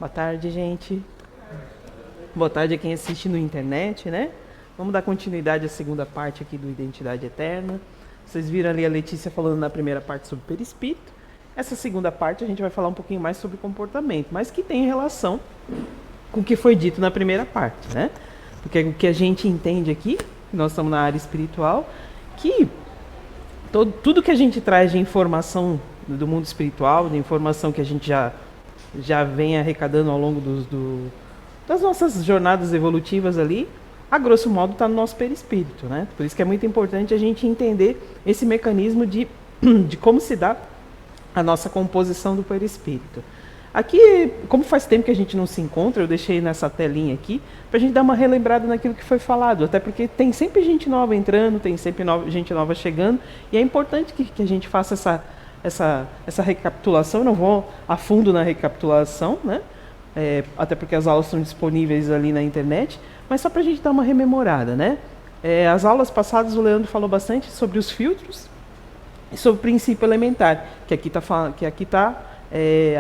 Boa tarde, gente. Boa tarde a quem assiste no internet, né? Vamos dar continuidade à segunda parte aqui do Identidade Eterna. Vocês viram ali a Letícia falando na primeira parte sobre perispírito. Essa segunda parte a gente vai falar um pouquinho mais sobre comportamento, mas que tem relação com o que foi dito na primeira parte, né? Porque o que a gente entende aqui, nós estamos na área espiritual, que tudo que a gente traz de informação do mundo espiritual, de informação que a gente já vem arrecadando ao longo das nossas jornadas evolutivas ali, a grosso modo está no nosso perispírito, né? Por isso que é muito importante a gente entender esse mecanismo de como se dá a nossa composição do perispírito. Aqui, como faz tempo que a gente não se encontra, eu deixei nessa telinha aqui, para a gente dar uma relembrada naquilo que foi falado, até porque tem sempre gente nova entrando, tem sempre gente nova chegando, e é importante que a gente faça essa recapitulação. Eu não vou a fundo na recapitulação, né? Até porque as aulas estão disponíveis ali na internet, mas só para a gente dar uma rememorada, né? As aulas passadas o Leandro falou bastante sobre os filtros e sobre o princípio elementar, que aqui está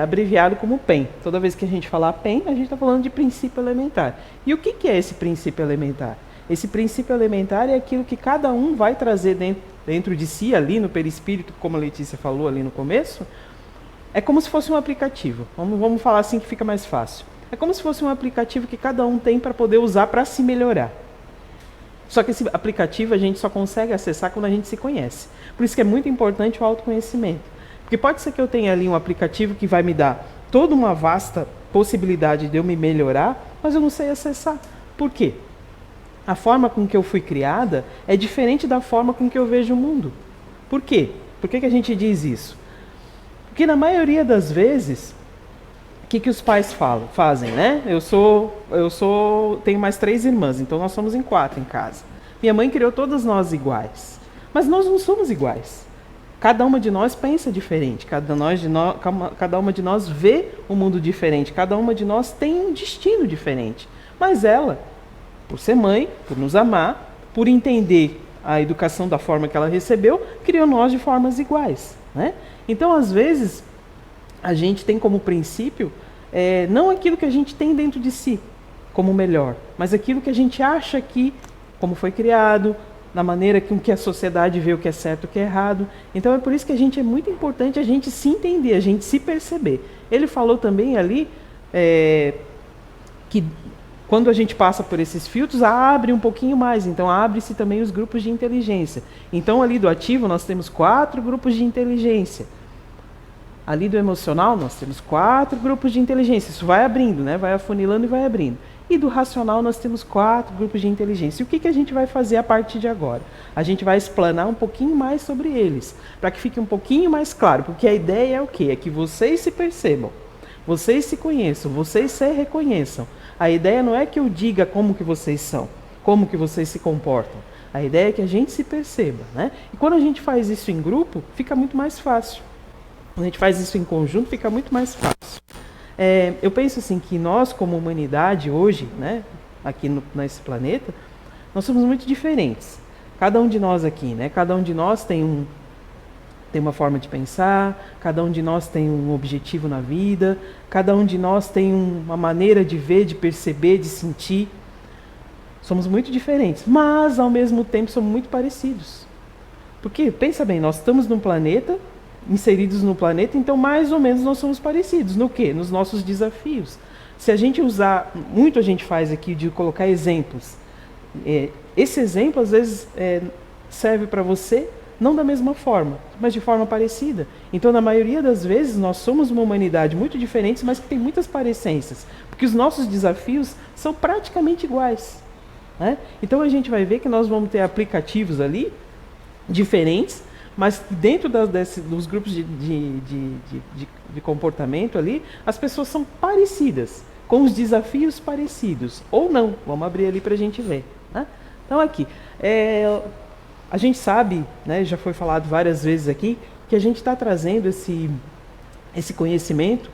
abreviado como PEN. Toda vez que a gente falar PEN, a gente está falando de princípio elementar. E o que é esse princípio elementar? Esse princípio elementar é aquilo que cada um vai trazer dentro de si, ali no perispírito, como a Letícia falou ali no começo. É como se fosse um aplicativo. Vamos falar assim que fica mais fácil. É como se fosse um aplicativo que cada um tem para poder usar para se melhorar. Só que esse aplicativo a gente só consegue acessar quando a gente se conhece. Por isso que é muito importante o autoconhecimento. Porque pode ser que eu tenha ali um aplicativo que vai me dar toda uma vasta possibilidade de eu me melhorar, mas eu não sei acessar. Por quê? A forma com que eu fui criada é diferente da forma com que eu vejo o mundo. Por quê? Por que a gente diz isso? Porque na maioria das vezes, o que os pais fazem, né? Tenho mais 3 irmãs, então nós somos em 4 em casa. Minha mãe criou todas nós iguais, mas nós não somos iguais. Cada uma de nós pensa diferente, cada uma de nós vê o mundo diferente, cada uma de nós tem um destino diferente. Mas ela, por ser mãe, por nos amar, por entender a educação da forma que ela recebeu, criou nós de formas iguais, né? Então, às vezes, a gente tem como princípio não aquilo que a gente tem dentro de si como melhor, mas aquilo que a gente acha que, como foi criado, na maneira com que a sociedade vê o que é certo e o que é errado. Então, é por isso que é muito importante a gente se entender, a gente se perceber. Ele falou também ali que quando a gente passa por esses filtros, abre um pouquinho mais. Então, abre-se também os grupos de inteligência. Então, ali do ativo, nós temos 4 grupos de inteligência. Ali do emocional, nós temos 4 grupos de inteligência. Isso vai abrindo, né? Vai afunilando e vai abrindo. E do racional, nós temos 4 grupos de inteligência. E o que a gente vai fazer a partir de agora? A gente vai explanar um pouquinho mais sobre eles, para que fique um pouquinho mais claro. Porque a ideia é o quê? É que vocês se percebam, vocês se conheçam, vocês se reconheçam. A ideia não é que eu diga como que vocês são, como que vocês se comportam. A ideia é que a gente se perceba, né? E quando a gente faz isso em grupo, fica muito mais fácil. Quando a gente faz isso em conjunto, fica muito mais fácil. Eu penso assim que nós, como humanidade, hoje, né, aqui nesse planeta, nós somos muito diferentes. Cada um de nós aqui, né? Cada um de nós tem uma forma de pensar, cada um de nós tem um objetivo na vida, cada um de nós tem uma maneira de ver, de perceber, de sentir. Somos muito diferentes, mas ao mesmo tempo somos muito parecidos. Porque, pensa bem, nós estamos num planeta, inseridos no planeta, então mais ou menos nós somos parecidos. No quê? Nos nossos desafios. Se a gente usar, muito a gente faz aqui de colocar exemplos. Esse exemplo às vezes serve para você, não da mesma forma, mas de forma parecida. Então, na maioria das vezes, nós somos uma humanidade muito diferente, mas que tem muitas parecências, porque os nossos desafios são praticamente iguais, né? Então, a gente vai ver que nós vamos ter aplicativos ali, diferentes, mas dentro dos grupos de comportamento ali, as pessoas são parecidas, com os desafios parecidos, ou não. Vamos abrir ali para a gente ver, né? Então, aqui, a gente sabe, né, já foi falado várias vezes aqui, que a gente está trazendo esse conhecimento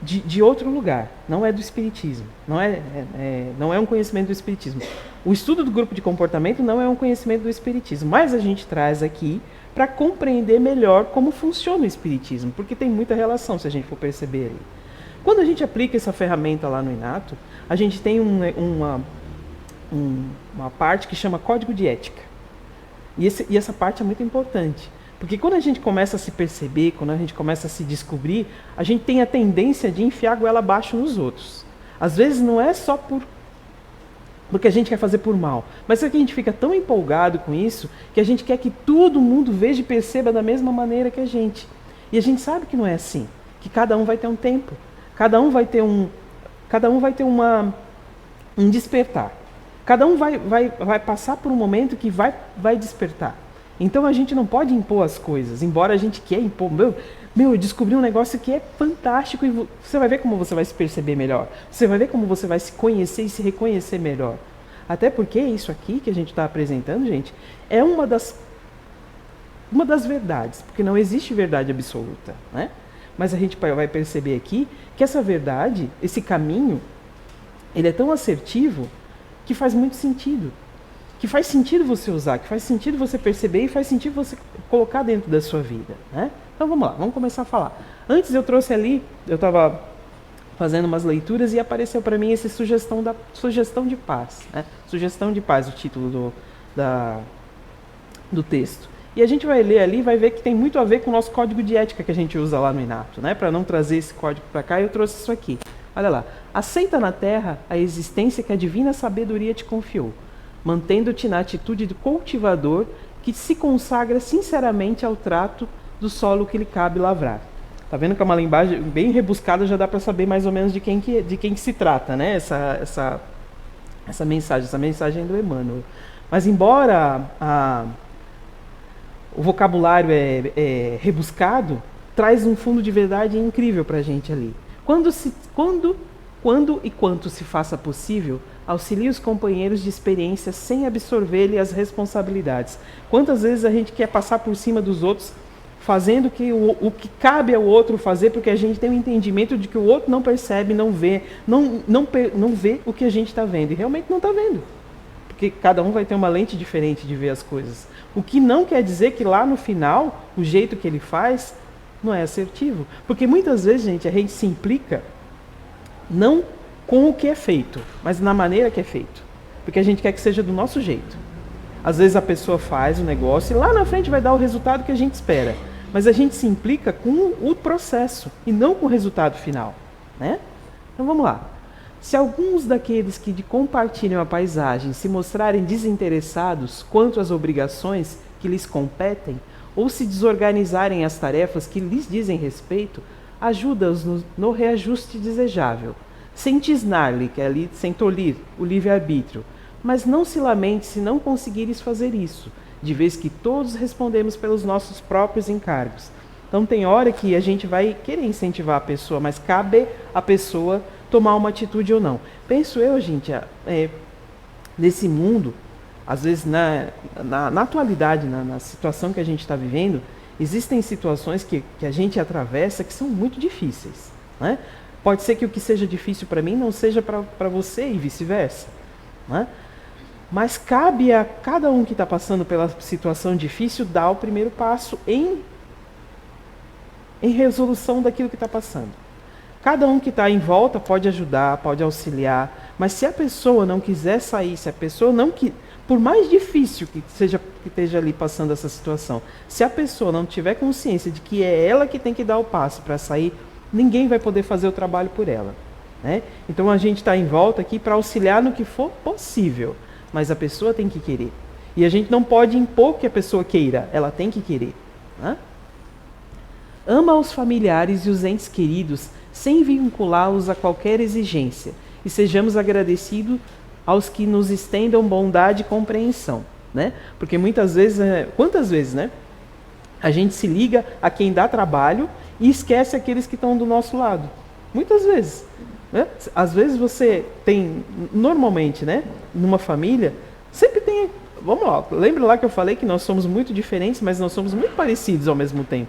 de outro lugar, não é do Espiritismo, não é um conhecimento do Espiritismo. O estudo do grupo de comportamento não é um conhecimento do Espiritismo, mas a gente traz aqui para compreender melhor como funciona o Espiritismo, porque tem muita relação, se a gente for perceber aí. Quando a gente aplica essa ferramenta lá no Inato, a gente tem uma parte que chama código de ética. E essa parte é muito importante. Porque quando a gente começa a se perceber, quando a gente começa a se descobrir, a gente tem a tendência de enfiar a goela abaixo nos outros. Às vezes não é só porque a gente quer fazer por mal, mas é que a gente fica tão empolgado com isso que a gente quer que todo mundo veja e perceba da mesma maneira que a gente. E a gente sabe que não é assim, que cada um vai ter um tempo, cada um vai ter um despertar. Cada um vai passar por um momento que vai despertar. Então a gente não pode impor as coisas, embora a gente queira impor. Eu descobri um negócio que é fantástico e você vai ver como você vai se perceber melhor. Você vai ver como você vai se conhecer e se reconhecer melhor. Até porque isso aqui que a gente está apresentando, gente, é uma das verdades, porque não existe verdade absoluta, né? Mas a gente vai perceber aqui que essa verdade, esse caminho, ele é tão assertivo que faz muito sentido. Que faz sentido você usar, que faz sentido você perceber e faz sentido você colocar dentro da sua vida, né? Então vamos lá, vamos começar a falar. Antes eu trouxe ali, eu estava fazendo umas leituras e apareceu para mim essa sugestão de paz, né? Sugestão de paz, o título do texto. E a gente vai ler ali, vai ver que tem muito a ver com o nosso código de ética que a gente usa lá no Inato, né? Para não trazer esse código para cá, eu trouxe isso aqui. Olha lá. Aceita na terra a existência que a divina sabedoria te confiou, mantendo-te na atitude do cultivador que se consagra sinceramente ao trato do solo que lhe cabe lavrar. Tá vendo que é uma linguagem bem rebuscada, já dá para saber mais ou menos de quem que se trata, né? Essa mensagem do Emmanuel. Mas embora o vocabulário é rebuscado, traz um fundo de verdade incrível para a gente ali. Quando e quanto se faça possível, auxilie os companheiros de experiência sem absorver-lhe as responsabilidades. Quantas vezes a gente quer passar por cima dos outros, fazendo o que cabe ao outro fazer, porque a gente tem um entendimento de que o outro não percebe, não vê o que a gente está vendo. E realmente não está vendo. Porque cada um vai ter uma lente diferente de ver as coisas. O que não quer dizer que lá no final, o jeito que ele faz não é assertivo. Porque muitas vezes, gente, a gente se implica não com o que é feito, mas na maneira que é feito. Porque a gente quer que seja do nosso jeito. Às vezes a pessoa faz o negócio e lá na frente vai dar o resultado que a gente espera. Mas a gente se implica com o processo e não com o resultado final, né? Então vamos lá. Se alguns daqueles que compartilham a paisagem se mostrarem desinteressados quanto às obrigações que lhes competem, ou se desorganizarem as tarefas que lhes dizem respeito, ajuda-os no reajuste desejável, sem tisnar-lhe, que é ali, sem tolir o livre-arbítrio, mas não se lamente se não conseguires fazer isso, de vez que todos respondemos pelos nossos próprios encargos. Então tem hora que a gente vai querer incentivar a pessoa, mas cabe a pessoa tomar uma atitude ou não. Penso eu, gente, nesse mundo, às vezes na atualidade, na situação que a gente está vivendo, existem situações que a gente atravessa que são muito difíceis, né? Pode ser que o que seja difícil para mim não seja para você e vice-versa, né? Mas cabe a cada um que está passando pela situação difícil dar o primeiro passo em resolução daquilo que está passando. Cada um que está em volta pode ajudar, pode auxiliar, mas se a pessoa não quiser sair, se a pessoa não que, por mais difícil que esteja ali passando essa situação, se a pessoa não tiver consciência de que é ela que tem que dar o passo para sair, ninguém vai poder fazer o trabalho por ela, né? Então a gente está em volta aqui para auxiliar no que for possível, mas a pessoa tem que querer. E a gente não pode impor que a pessoa queira, ela tem que querer, né? Ama os familiares e os entes queridos sem vinculá-los a qualquer exigência, e sejamos agradecidos aos que nos estendam bondade e compreensão, né? Porque muitas vezes, quantas vezes, né? A gente se liga a quem dá trabalho e esquece aqueles que estão do nosso lado. Muitas vezes, né? Às vezes você tem, normalmente, né? Numa família, sempre tem, vamos lá, lembra lá que eu falei que nós somos muito diferentes, mas nós somos muito parecidos ao mesmo tempo.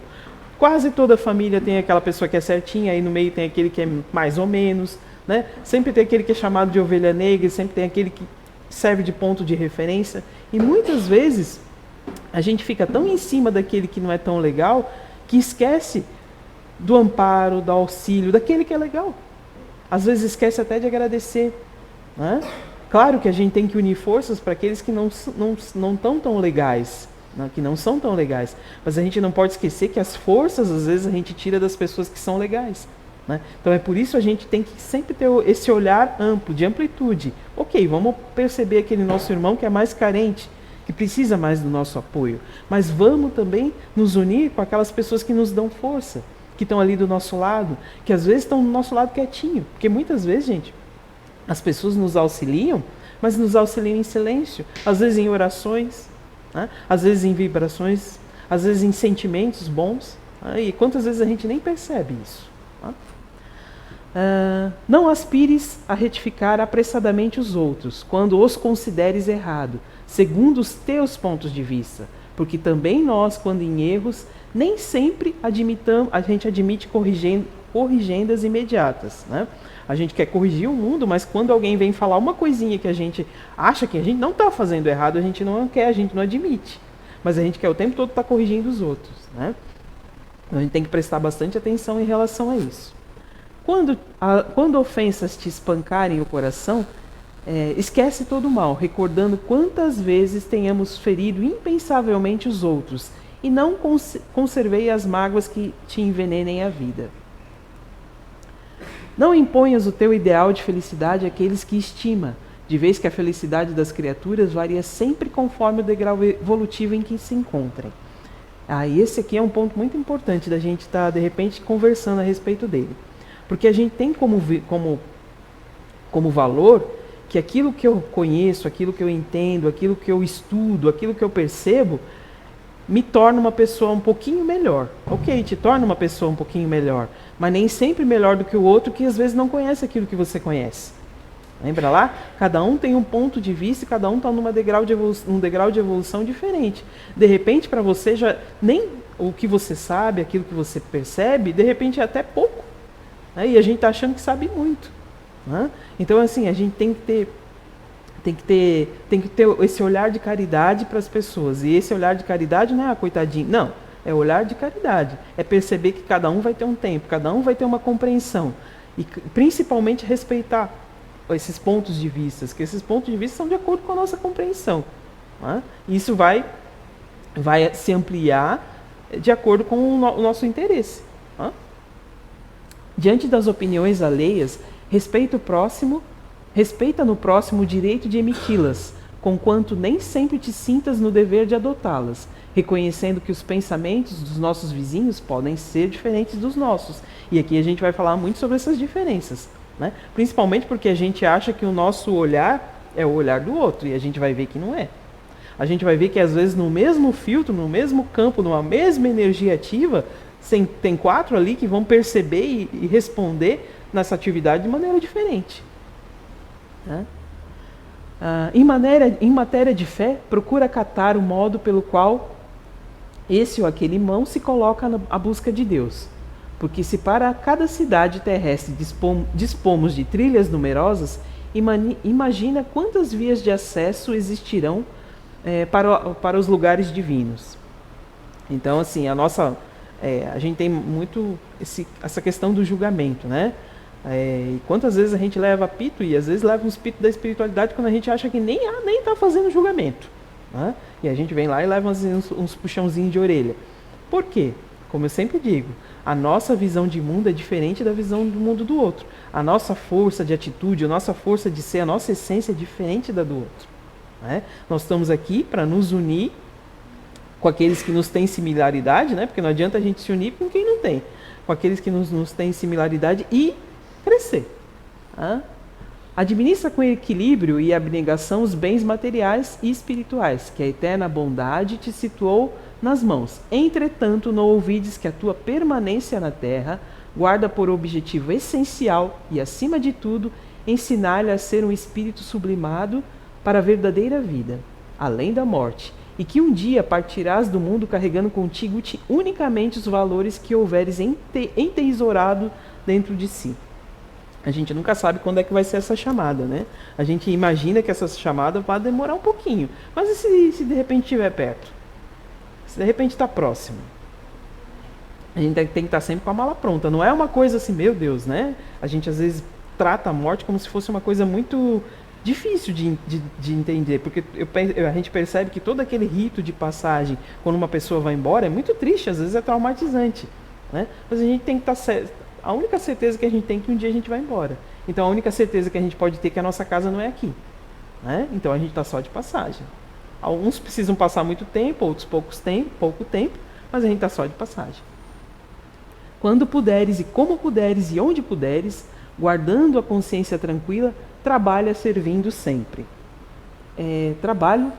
Quase toda família tem aquela pessoa que é certinha, aí no meio tem aquele que é mais ou menos, né? Sempre tem aquele que é chamado de ovelha negra, sempre tem aquele que serve de ponto de referência. E muitas vezes a gente fica tão em cima daquele que não é tão legal que esquece do amparo, do auxílio, daquele que é legal. Às vezes esquece até de agradecer, né? Claro que a gente tem que unir forças para aqueles que não estão tão legais, né? Que não são tão legais. Mas a gente não pode esquecer que as forças, às vezes, a gente tira das pessoas que são legais, né? Então é por isso a gente tem que sempre ter esse olhar amplo, de amplitude. Ok, vamos perceber aquele nosso irmão que é mais carente, que precisa mais do nosso apoio. Mas vamos também nos unir com aquelas pessoas que nos dão força, que estão ali do nosso lado, que às vezes estão do nosso lado quietinho. Porque muitas vezes, gente, as pessoas nos auxiliam, mas nos auxiliam em silêncio. Às vezes em orações, né? Às vezes em vibrações, às vezes em sentimentos bons. Né? E quantas vezes a gente nem percebe isso. Né? Não aspires a retificar apressadamente os outros, quando os consideres errado, segundo os teus pontos de vista. Porque também nós, quando em erros, nem sempre a gente admite corrigendas imediatas, né? A gente quer corrigir o mundo, mas quando alguém vem falar uma coisinha que a gente acha que a gente não está fazendo errado, a gente não quer, a gente não admite. Mas a gente quer o tempo todo estar corrigindo os outros, né? Então a gente tem que prestar bastante atenção em relação a isso. Quando ofensas te espancarem o coração, esquece todo o mal, recordando quantas vezes tenhamos ferido impensavelmente os outros, e não conservei as mágoas que te envenenem a vida. Não imponhas o teu ideal de felicidade àqueles que estima, de vez que a felicidade das criaturas varia sempre conforme o degrau evolutivo em que se encontrem. E esse aqui é um ponto muito importante da gente estar, de repente, conversando a respeito dele. Porque a gente tem como valor que aquilo que eu conheço, aquilo que eu entendo, aquilo que eu estudo, aquilo que eu percebo, me torna uma pessoa um pouquinho melhor. Ok, te torna uma pessoa um pouquinho melhor, mas nem sempre melhor do que o outro que às vezes não conhece aquilo que você conhece. Lembra lá? Cada um tem um ponto de vista e cada um está num degrau de evolução diferente. De repente, para você, já nem o que você sabe, aquilo que você percebe, de repente é até pouco. Né? E a gente está achando que sabe muito. Né? Então, assim, a gente tem que ter esse olhar de caridade para as pessoas. E esse olhar de caridade não é coitadinho. Não, é olhar de caridade. É perceber que cada um vai ter um tempo, cada um vai ter uma compreensão. E principalmente respeitar esses pontos de vista, que esses pontos de vista são de acordo com a nossa compreensão. Né? Isso vai se ampliar de acordo com o nosso interesse. Né? Diante das opiniões alheias, respeita no próximo o direito de emiti-las, conquanto nem sempre te sintas no dever de adotá-las, reconhecendo que os pensamentos dos nossos vizinhos podem ser diferentes dos nossos. E aqui a gente vai falar muito sobre essas diferenças, né? Principalmente porque a gente acha que o nosso olhar é o olhar do outro, e a gente vai ver que não é. A gente vai ver que às vezes no mesmo filtro, no mesmo campo, numa mesma energia ativa, tem 4 ali que vão perceber e responder nessa atividade de maneira diferente. Né? Em matéria de fé, procura acatar o modo pelo qual esse ou aquele irmão se coloca à busca de Deus. Porque se para cada cidade terrestre dispomos de trilhas numerosas, imagina quantas vias de acesso existirão para os lugares divinos. Então, assim, a gente tem muito essa questão do julgamento, né? E quantas vezes a gente leva pito, e às vezes leva uns pitos da espiritualidade quando a gente acha que nem está fazendo julgamento. Né? E a gente vem lá e leva uns puxãozinhos de orelha. Por quê? Como eu sempre digo, a nossa visão de mundo é diferente da visão do mundo do outro. A nossa força de atitude, a nossa força de ser, a nossa essência é diferente da do outro. Né? Nós estamos aqui para nos unir com aqueles que nos têm similaridade, né? Porque não adianta a gente se unir com quem não tem. Com aqueles que nos têm similaridade e crescer. Tá? Administra com equilíbrio e abnegação os bens materiais e espirituais, que a eterna bondade te situou nas mãos. Entretanto, não ouvides que a tua permanência na terra guarda por objetivo essencial e, acima de tudo, ensinar-lhe a ser um espírito sublimado para a verdadeira vida, além da morte, e que um dia partirás do mundo carregando contigo unicamente os valores que houveres entesourado dentro de si. A gente nunca sabe quando é que vai ser essa chamada, né? A gente imagina que essa chamada vai demorar um pouquinho. Mas e se de repente estiver perto? Se de repente está próximo? a gente tem que estar sempre com a mala pronta. Não é uma coisa assim, meu Deus, né? A gente às vezes trata a morte como se fosse uma coisa muito difícil de entender, porque a gente percebe que todo aquele rito de passagem, quando uma pessoa vai embora, é muito triste, às vezes é traumatizante, né? Mas a gente tem que estar a única certeza que a gente tem é que um dia a gente vai embora. Então a única certeza que a gente pode ter é que a nossa casa não é aqui, né? Então a gente está só de passagem. Alguns precisam passar muito tempo, outros pouco tempo, mas a gente está só de passagem. Quando puderes e como puderes e onde puderes, guardando a consciência tranquila, trabalha servindo sempre. Trabalho,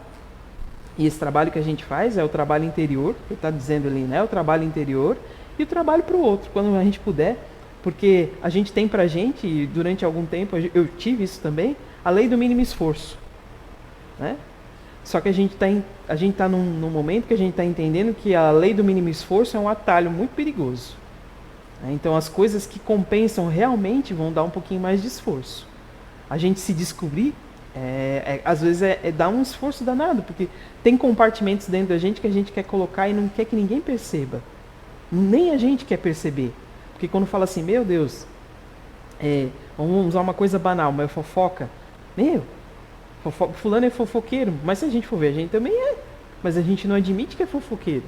e esse trabalho que a gente faz é o trabalho interior, ele está dizendo ali, né? O trabalho interior e o trabalho para o outro, quando a gente puder, porque a gente tem para a gente, e durante algum tempo eu tive isso também, a lei do mínimo esforço, né? Só que a gente está num momento que a gente está entendendo que a lei do mínimo esforço é um atalho muito perigoso. Então as coisas que compensam realmente vão dar um pouquinho mais de esforço. A gente se descobrir, às vezes dar um esforço danado, porque tem compartimentos dentro da gente que a gente quer colocar e não quer que ninguém perceba. Nem a gente quer perceber. Porque quando fala assim, meu Deus, vamos usar uma coisa banal, mas fofoca. Fulano é fofoqueiro, mas se a gente for ver, a gente também é. Mas a gente não admite que é fofoqueiro.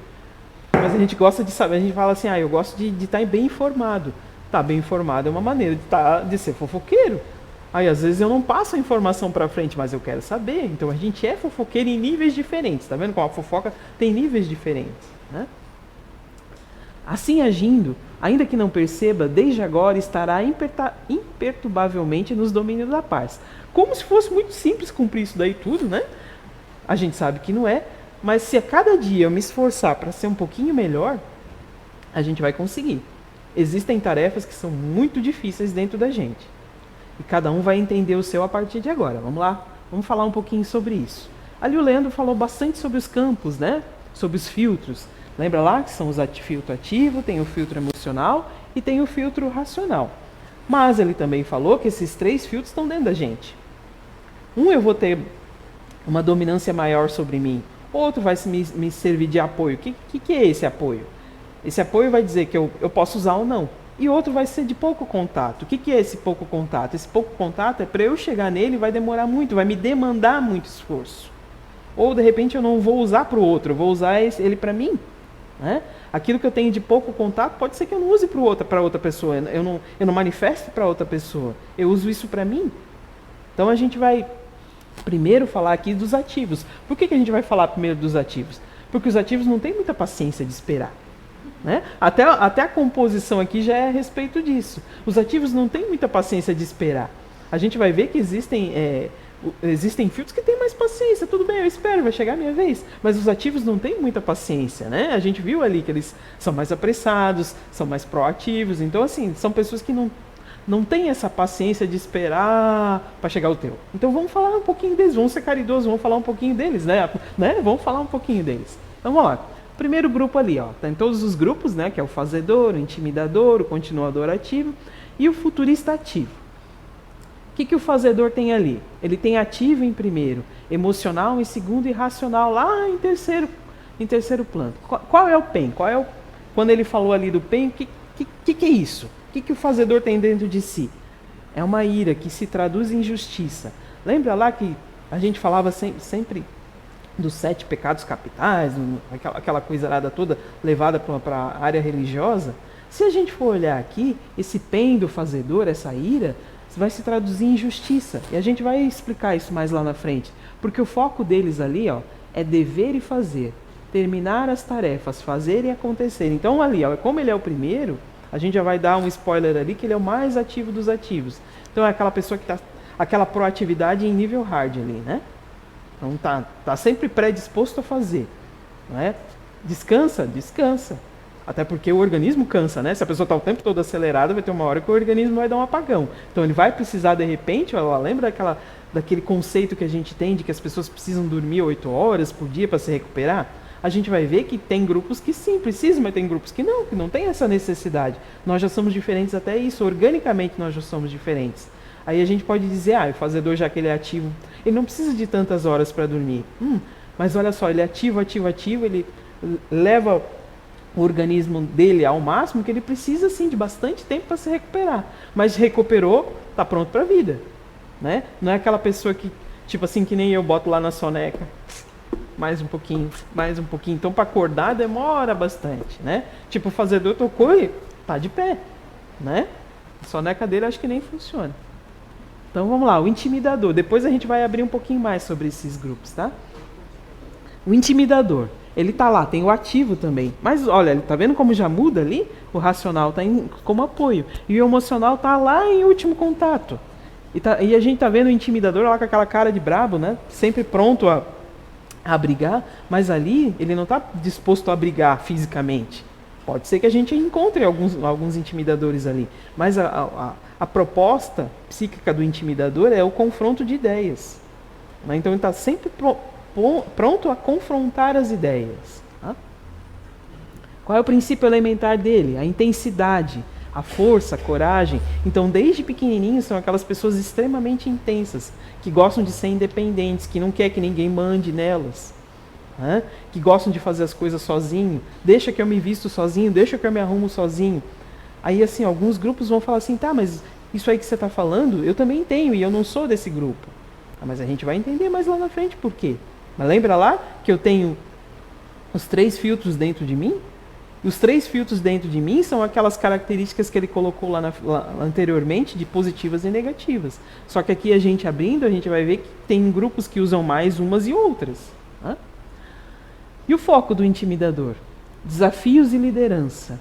Mas a gente gosta de saber, a gente fala assim, eu gosto de estar bem informado. Tá bem informado é uma maneira de ser fofoqueiro. Aí às vezes eu não passo a informação para frente, mas eu quero saber. Então a gente é fofoqueiro em níveis diferentes. Tá vendo como a fofoca tem níveis diferentes, né? Assim agindo, ainda que não perceba, desde agora estará imperturbavelmente nos domínios da paz. Como se fosse muito simples cumprir isso daí tudo, né? A gente sabe que não é, mas se a cada dia eu me esforçar para ser um pouquinho melhor, a gente vai conseguir. Existem tarefas que são muito difíceis dentro da gente. E cada um vai entender o seu a partir de agora. Vamos lá? Vamos falar um pouquinho sobre isso. Ali o Leandro falou bastante sobre os campos, né? Sobre os filtros. Lembra lá que são os filtro ativo, tem o filtro emocional e tem o filtro racional. Mas ele também falou que esses 3 filtros estão dentro da gente. Eu vou ter uma dominância maior sobre mim. Outro vai me servir de apoio. O que é esse apoio? Esse apoio vai dizer que eu posso usar ou não. E outro vai ser de pouco contato. O que é esse pouco contato? Esse pouco contato é para eu chegar nele, vai demorar muito, vai me demandar muito esforço. Ou de repente eu não vou usar para o outro, eu vou usar ele para mim. Né? Aquilo que eu tenho de pouco contato pode ser que eu não use para outra pessoa, eu não manifeste para outra pessoa, eu uso isso para mim. Então a gente vai primeiro falar aqui dos ativos. Por que a gente vai falar primeiro dos ativos? Porque os ativos não têm muita paciência de esperar. Né? Até a composição aqui já é a respeito disso. Os ativos não têm muita paciência de esperar. A gente vai ver que existem filtros que têm mais paciência. Tudo bem, eu espero, vai chegar a minha vez. Mas os ativos não têm muita paciência, né? A gente viu ali que eles são mais apressados, são mais proativos. Então, assim, são pessoas que não têm essa paciência de esperar para chegar o teu. Então, vamos falar um pouquinho deles. Vamos ser caridosos, vamos falar um pouquinho deles, né? Vamos falar um pouquinho deles. Então, vamos lá. Primeiro grupo ali, ó. Tá em todos os grupos, né? Que é o fazedor, o intimidador, o continuador ativo e o futurista ativo. O que o fazedor tem ali? Ele tem ativo em primeiro, emocional em segundo e racional lá em terceiro plano. Qual é o PEN? Quando ele falou ali do PEN, o que é isso? O que o fazedor tem dentro de si? É uma ira que se traduz em justiça. Lembra lá que a gente falava sempre dos 7 pecados capitais, aquela coisarada toda levada para a área religiosa? Se a gente for olhar aqui, esse PEN do fazedor, essa ira, vai se traduzir em justiça. E a gente vai explicar isso mais lá na frente. Porque o foco deles ali, ó, é dever e fazer. Terminar as tarefas, fazer e acontecer. Então ali, ó, como ele é o primeiro, a gente já vai dar um spoiler ali que ele é o mais ativo dos ativos. Então é aquela pessoa que está... aquela proatividade em nível hard ali, né? Então tá sempre predisposto a fazer. Não é? Descansa? Descansa. Até porque o organismo cansa, né? Se a pessoa está o tempo todo acelerada, vai ter uma hora que o organismo vai dar um apagão. Então ele vai precisar, de repente, lembra daquele conceito que a gente tem de que as pessoas precisam dormir 8 horas por dia para se recuperar? A gente vai ver que tem grupos que sim, precisam, mas tem grupos que não tem essa necessidade. Nós já somos diferentes até isso, organicamente nós já somos diferentes. Aí a gente pode dizer, o fazedor, já que ele é ativo, ele não precisa de tantas horas para dormir. Mas olha só, ele é ativo, ele leva o organismo dele ao máximo, que ele precisa sim de bastante tempo para se recuperar. Mas recuperou, está pronto para a vida. Né? Não é aquela pessoa que, tipo assim, que nem eu boto lá na soneca. Mais um pouquinho, mais um pouquinho. Então, para acordar, demora bastante. Né? Tipo, o fazedor tocou e tá de pé. Né? A soneca dele acho que nem funciona. Então, vamos lá. O intimidador. Depois a gente vai abrir um pouquinho mais sobre esses grupos, tá? O intimidador. Ele tá lá, tem o ativo também. Mas olha, tá vendo como já muda ali? O racional tá como apoio. E o emocional tá lá em último contato. E a gente tá vendo o intimidador lá com aquela cara de brabo, né? Sempre pronto a brigar. Mas ali ele não tá disposto a brigar fisicamente. Pode ser que a gente encontre alguns intimidadores ali. Mas a proposta psíquica do intimidador é o confronto de ideias. Né? Então ele está sempre pronto a confrontar as ideias. Tá? Qual é o princípio elementar dele? A intensidade, a força, a coragem. Então, desde pequenininhos, são aquelas pessoas extremamente intensas, que gostam de ser independentes, que não quer que ninguém mande nelas, né? Que gostam de fazer as coisas sozinho. Deixa que eu me visto sozinho, deixa que eu me arrumo sozinho. Aí, assim, alguns grupos vão falar assim, tá, mas isso aí que você está falando, eu também tenho, e eu não sou desse grupo. Ah, mas a gente vai entender mais lá na frente por quê. Mas lembra lá que eu tenho os 3 filtros dentro de mim? E os 3 filtros dentro de mim são aquelas características que ele colocou lá anteriormente, de positivas e negativas. Só que aqui a gente abrindo, a gente vai ver que tem grupos que usam mais umas e outras. Né? E o foco do intimidador? Desafios e liderança.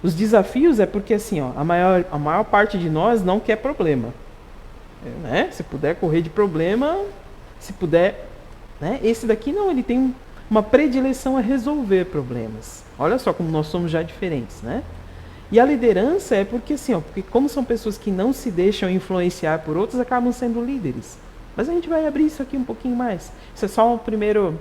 Os desafios é porque assim, ó, a maior parte de nós não quer problema. Né? Se puder correr de problema, se puder... Né? Esse daqui não, ele tem uma predileção a resolver problemas. Olha só como nós somos já diferentes, né? E a liderança é porque assim, ó, porque como são pessoas que não se deixam influenciar por outros, acabam sendo líderes. Mas a gente vai abrir isso aqui um pouquinho mais. Esse é só o primeiro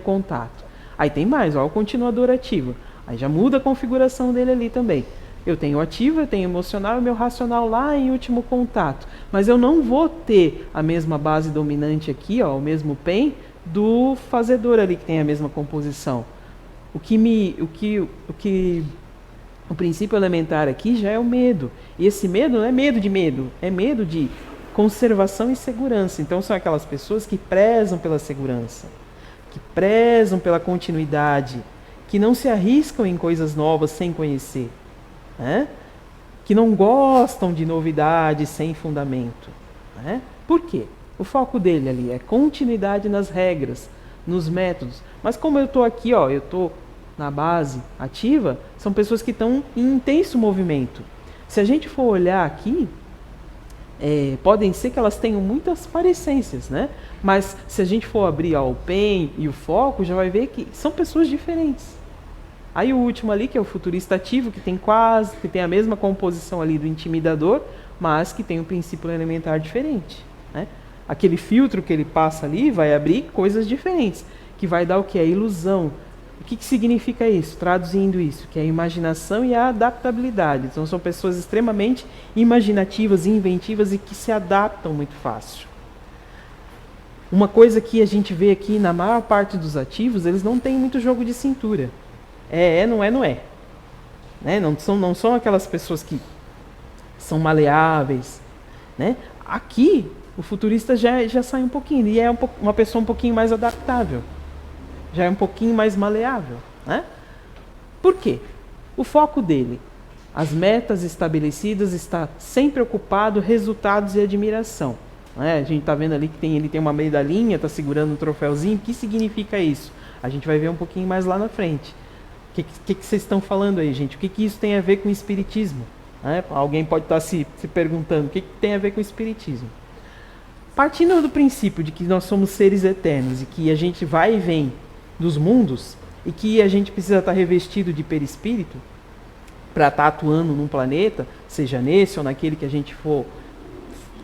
contato. Aí tem mais, ó, o continuador ativo. Aí já muda a configuração dele ali também. Eu tenho ativo, eu tenho emocional e meu racional lá em último contato. Mas eu não vou ter a mesma base dominante aqui, ó, o mesmo PEN, do fazedor ali que tem a mesma composição. O princípio elementar aqui já é o medo. E esse medo não é medo de medo, é medo de conservação e segurança. Então são aquelas pessoas que prezam pela segurança, que prezam pela continuidade, que não se arriscam em coisas novas sem conhecer. Né? Que não gostam de novidades sem fundamento. Né? Por quê? O foco dele ali é continuidade nas regras, nos métodos. Mas como eu estou aqui, ó, eu estou na base ativa, são pessoas que estão em intenso movimento. Se a gente for olhar aqui, podem ser que elas tenham muitas parecências, né? Mas se a gente for abrir ó, o PEN e o foco, já vai ver que são pessoas diferentes. Aí o último ali, que é o futurista ativo, que tem a mesma composição ali do intimidador, mas que tem um princípio elementar diferente. Né? Aquele filtro que ele passa ali vai abrir coisas diferentes, que vai dar o que? A ilusão. O que significa isso? Traduzindo isso, que é a imaginação e a adaptabilidade. Então são pessoas extremamente imaginativas e inventivas e que se adaptam muito fácil. Uma coisa que a gente vê aqui na maior parte dos ativos, eles não têm muito jogo de cintura. Não é. Né? Não são aquelas pessoas que são maleáveis. Né? Aqui, o futurista já sai um pouquinho. E é uma pessoa um pouquinho mais adaptável. Já é um pouquinho mais maleável. Né? Por quê? O foco dele, as metas estabelecidas, está sempre ocupado, resultados e admiração. Né? A gente está vendo ali que ele tem uma medalhinha, está segurando um troféuzinho. O que significa isso? A gente vai ver um pouquinho mais lá na frente. O que vocês estão falando aí, gente? O que isso tem a ver com o espiritismo? Alguém pode estar se perguntando, o que tem a ver com o espiritismo? Partindo do princípio de que nós somos seres eternos e que a gente vai e vem dos mundos e que a gente precisa estar revestido de perispírito para estar atuando num planeta, seja nesse ou naquele que a gente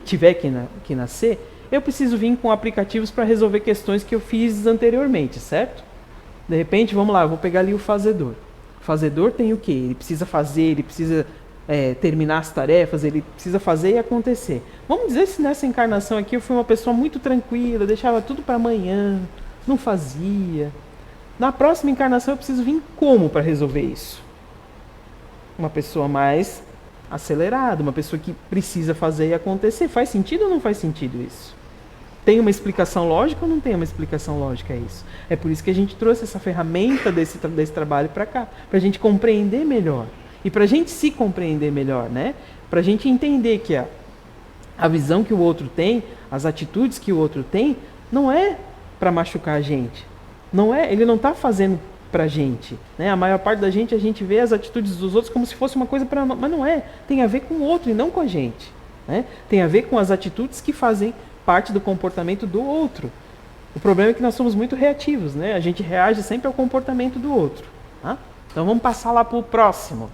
tiver que nascer, eu preciso vir com aplicativos para resolver questões que eu fiz anteriormente, certo? De repente, vamos lá, eu vou pegar ali o fazedor. O fazedor tem o quê? Ele precisa fazer, ele precisa terminar as tarefas, ele precisa fazer e acontecer. Vamos dizer se nessa encarnação aqui eu fui uma pessoa muito tranquila, deixava tudo para amanhã, não fazia. Na próxima encarnação eu preciso vir como para resolver isso? Uma pessoa mais acelerada, uma pessoa que precisa fazer e acontecer. Faz sentido ou não faz sentido isso? Tem uma explicação lógica ou não tem uma explicação lógica a isso? É por isso que a gente trouxe essa ferramenta desse trabalho para cá, para a gente compreender melhor. E para a gente se compreender melhor, né? Para a gente entender que a visão que o outro tem, as atitudes que o outro tem, não é para machucar a gente. Não é, ele não está fazendo pra gente, né? A maior parte da gente, a gente vê as atitudes dos outros como se fosse uma coisa para nós, mas não é. Tem a ver com o outro e não com a gente, né? Tem a ver com as atitudes que fazem parte do comportamento do outro. O problema é que nós somos muito reativos, né? A gente reage sempre ao comportamento do outro, tá? Então vamos passar lá para o próximo,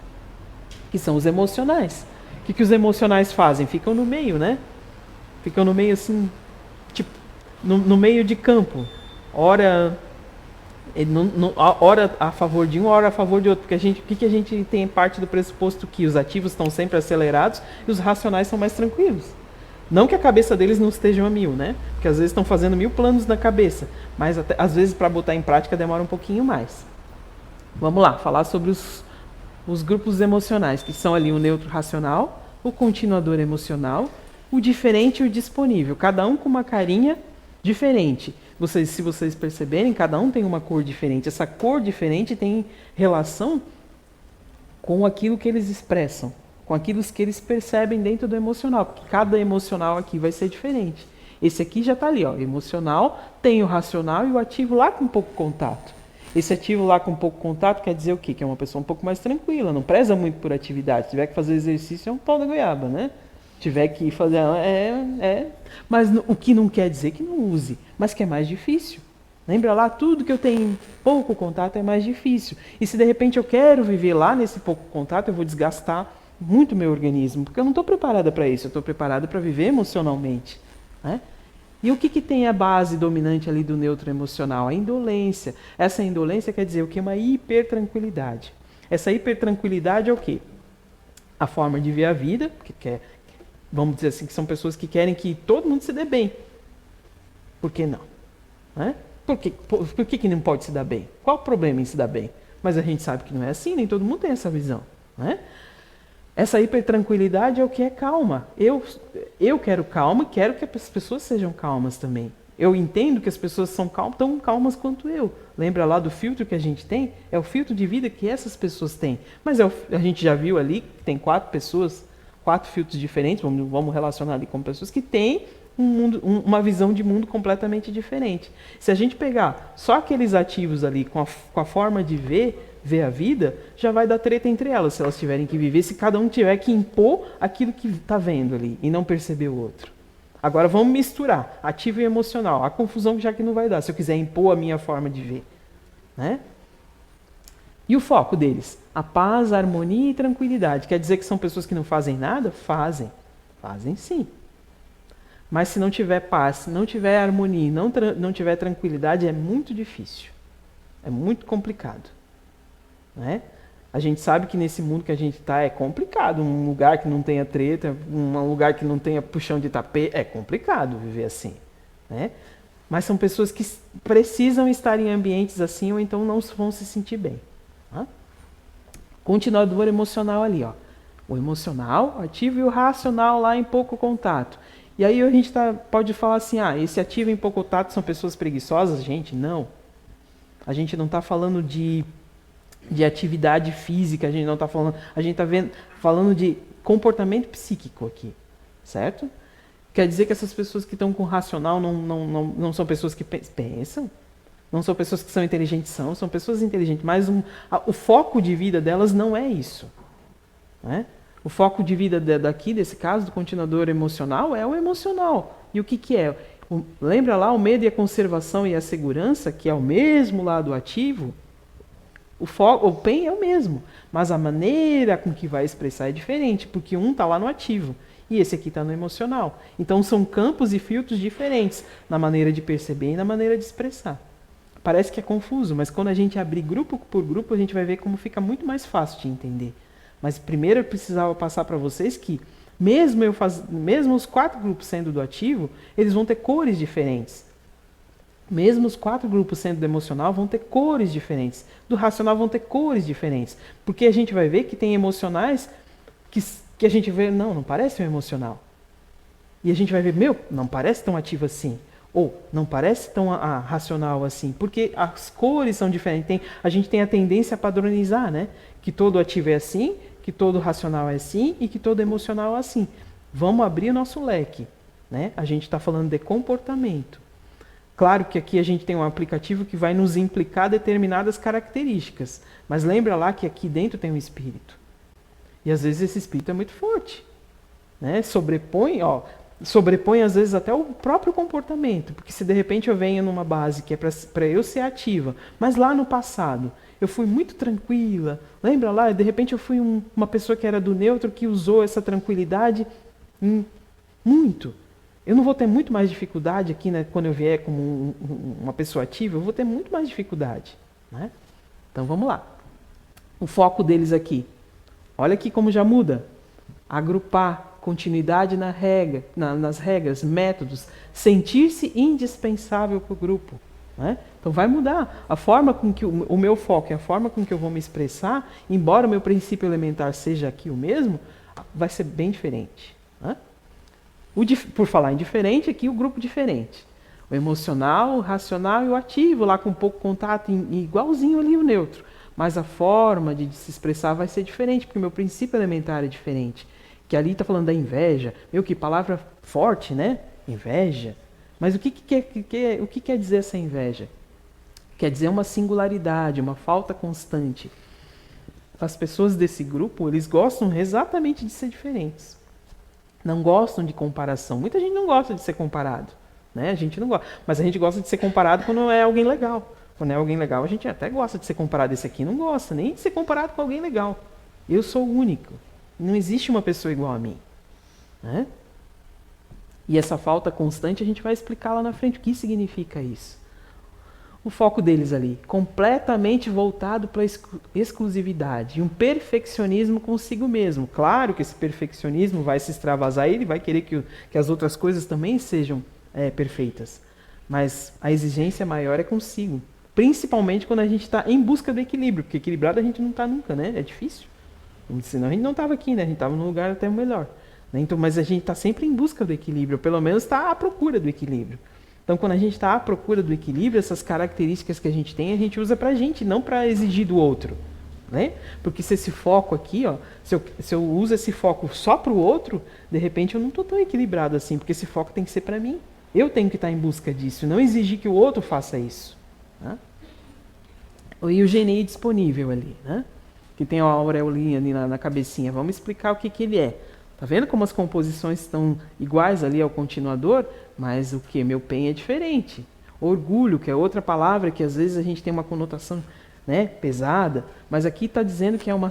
que são os emocionais. O que os emocionais fazem? Ficam no meio, né? Ficam no meio assim, tipo, no meio de campo. Ora a favor de um, ora a favor de outro. Porque o que a gente tem parte do pressuposto que os ativos estão sempre acelerados e os racionais são mais tranquilos. Não que a cabeça deles não estejam a mil, né? Porque às vezes estão fazendo 1000 planos na cabeça, mas às vezes para botar em prática demora um pouquinho mais. Vamos lá, falar sobre os grupos emocionais, que são ali o neutro racional, o continuador emocional, o diferente e o disponível. Cada um com uma carinha diferente. Se vocês perceberem, cada um tem uma cor diferente. Essa cor diferente tem relação com aquilo que eles expressam, com aquilo que eles percebem dentro do emocional. Porque cada emocional aqui vai ser diferente. Esse aqui já está ali, ó, emocional, tem o racional e o ativo lá com pouco contato. Esse ativo lá com pouco contato quer dizer o quê? Que é uma pessoa um pouco mais tranquila, não preza muito por atividade. Se tiver que fazer exercício, é um pau da goiaba, né? Tiver que fazer... Mas o que não quer dizer que não use, mas que é mais difícil. Lembra lá, tudo que eu tenho pouco contato é mais difícil. E se de repente eu quero viver lá nesse pouco contato, eu vou desgastar muito meu organismo, porque eu não estou preparada para isso, eu estou preparada para viver emocionalmente, né? E o que tem a base dominante ali do neutro emocional? A indolência. Essa indolência quer dizer o quê? Uma hipertranquilidade. Essa hipertranquilidade é o quê? A forma de ver a vida, que vamos dizer assim, que são pessoas que querem que todo mundo se dê bem. Por que não? Né? Por que não pode se dar bem? Qual o problema em se dar bem? Mas a gente sabe que não é assim, nem todo mundo tem essa visão, né? Essa hipertranquilidade é o que é calma. Eu quero calma e quero que as pessoas sejam calmas também. Eu entendo que as pessoas são tão calmas quanto eu. Lembra lá do filtro que a gente tem? É o filtro de vida que essas pessoas têm. Mas a gente já viu ali que tem 4 filtros diferentes, vamos relacionar ali com pessoas que têm uma visão de mundo completamente diferente. Se a gente pegar só aqueles ativos ali com a forma de ver a vida, já vai dar treta entre elas, se elas tiverem que viver, se cada um tiver que impor aquilo que está vendo ali e não perceber o outro. Agora vamos misturar ativo e emocional. A confusão já que não vai dar, se eu quiser impor a minha forma de ver, né? E o foco deles? A paz, a harmonia e tranquilidade. Quer dizer que são pessoas que não fazem nada? Fazem. Fazem sim. Mas se não tiver paz, se não tiver harmonia, não tiver tranquilidade, é muito difícil. É muito complicado. Né? A gente sabe que nesse mundo que a gente está é complicado. Um lugar que não tenha treta, um lugar que não tenha puxão de tapete, é complicado viver assim. Né? Mas são pessoas que precisam estar em ambientes assim ou então não vão se sentir bem. Tá? Continuador emocional ali, ó. O emocional, o ativo e o racional lá em pouco contato. E aí a gente pode falar assim, esse ativo em pouco contato são pessoas preguiçosas? Gente, não. A gente não está falando de atividade física, a gente não está falando, a gente está falando de comportamento psíquico aqui, certo? Quer dizer que essas pessoas que estão com racional não são pessoas que pensam, não são pessoas que são inteligentes, são pessoas inteligentes, mas o foco de vida delas não é isso, né? O foco de vida daqui, desse caso, do continuador emocional, é o emocional. E o que é? Lembra lá o medo e a conservação e a segurança, que é o mesmo lado ativo? O PEN é o mesmo, mas a maneira com que vai expressar é diferente, porque um está lá no ativo e esse aqui está no emocional. Então são campos e filtros diferentes na maneira de perceber e na maneira de expressar. Parece que é confuso, mas quando a gente abrir grupo por grupo, a gente vai ver como fica muito mais fácil de entender. Mas primeiro eu precisava passar para vocês que, mesmo os 4 grupos sendo do ativo, eles vão ter cores diferentes. Mesmo os 4 grupos sendo do emocional vão ter cores diferentes. Do racional vão ter cores diferentes. Porque a gente vai ver que tem emocionais que a gente vê, não parece um emocional. E a gente vai ver, não parece tão ativo assim. Ou não parece tão racional assim. Porque as cores são diferentes. A gente tem a tendência a padronizar, né? Que todo ativo é assim, que todo racional é assim e que todo emocional é assim. Vamos abrir o nosso leque, né? A gente está falando de comportamento. Claro que aqui a gente tem um aplicativo que vai nos implicar determinadas características. Mas lembra lá que aqui dentro tem um espírito. E às vezes esse espírito é muito forte, né? Sobrepõe às vezes até o próprio comportamento. Porque se de repente eu venho numa base que é para eu ser ativa, mas lá no passado eu fui muito tranquila, lembra lá? De repente eu fui uma pessoa que era do neutro, que usou essa tranquilidade muito. Eu não vou ter muito mais dificuldade aqui, né, quando eu vier como uma pessoa ativa, eu vou ter muito mais dificuldade, né? Então vamos lá. O foco deles aqui. Olha aqui como já muda. Agrupar, continuidade nas regras, métodos, sentir-se indispensável para o grupo, né? Então vai mudar. A forma com que o meu foco e a forma com que eu vou me expressar, embora o meu princípio elementar seja aqui o mesmo, vai ser bem diferente, né? Por falar em diferente, aqui o grupo diferente. O emocional, o racional e o ativo, lá com pouco contato, igualzinho ali o neutro. Mas a forma de se expressar vai ser diferente, porque o meu princípio elementar é diferente. Que ali está falando da inveja. Que palavra forte, né? Inveja. Mas o que quer dizer essa inveja? Quer dizer uma singularidade, uma falta constante. As pessoas desse grupo, eles gostam exatamente de ser diferentes. Não gostam de comparação. Muita gente não gosta de ser comparado, né? A gente não gosta. Mas a gente gosta de ser comparado quando é alguém legal. Quando é alguém legal, a gente até gosta de ser comparado. Esse aqui não gosta nem de ser comparado com alguém legal. Eu sou único. Não existe uma pessoa igual a mim, né? E essa falta constante a gente vai explicar lá na frente o que significa isso. O foco deles ali, completamente voltado para a exclusividade e um perfeccionismo consigo mesmo. Claro que esse perfeccionismo vai se extravasar, ele vai querer que as outras coisas também sejam perfeitas. Mas a exigência maior é consigo. Principalmente quando a gente está em busca do equilíbrio, porque equilibrado a gente não está nunca, né? É difícil. Senão a gente não estava aqui, né? A gente estava num lugar até melhor, né? Então, mas a gente está sempre em busca do equilíbrio, pelo menos está à procura do equilíbrio. Então, quando a gente está à procura do equilíbrio, essas características que a gente tem, a gente usa para a gente, não para exigir do outro, né? Porque se esse foco aqui, se eu uso esse foco só para o outro, de repente eu não estou tão equilibrado assim, porque esse foco tem que ser para mim. Eu tenho que estar em busca disso, não exigir que o outro faça isso, né? E o GNI disponível ali, né? Que tem a aureolinha ali na cabecinha. Vamos explicar o que ele é. Tá vendo como as composições estão iguais ali ao continuador? Mas o que? Meu PEN é diferente. Orgulho, que é outra palavra que às vezes a gente tem uma conotação, né, pesada, mas aqui está dizendo que é uma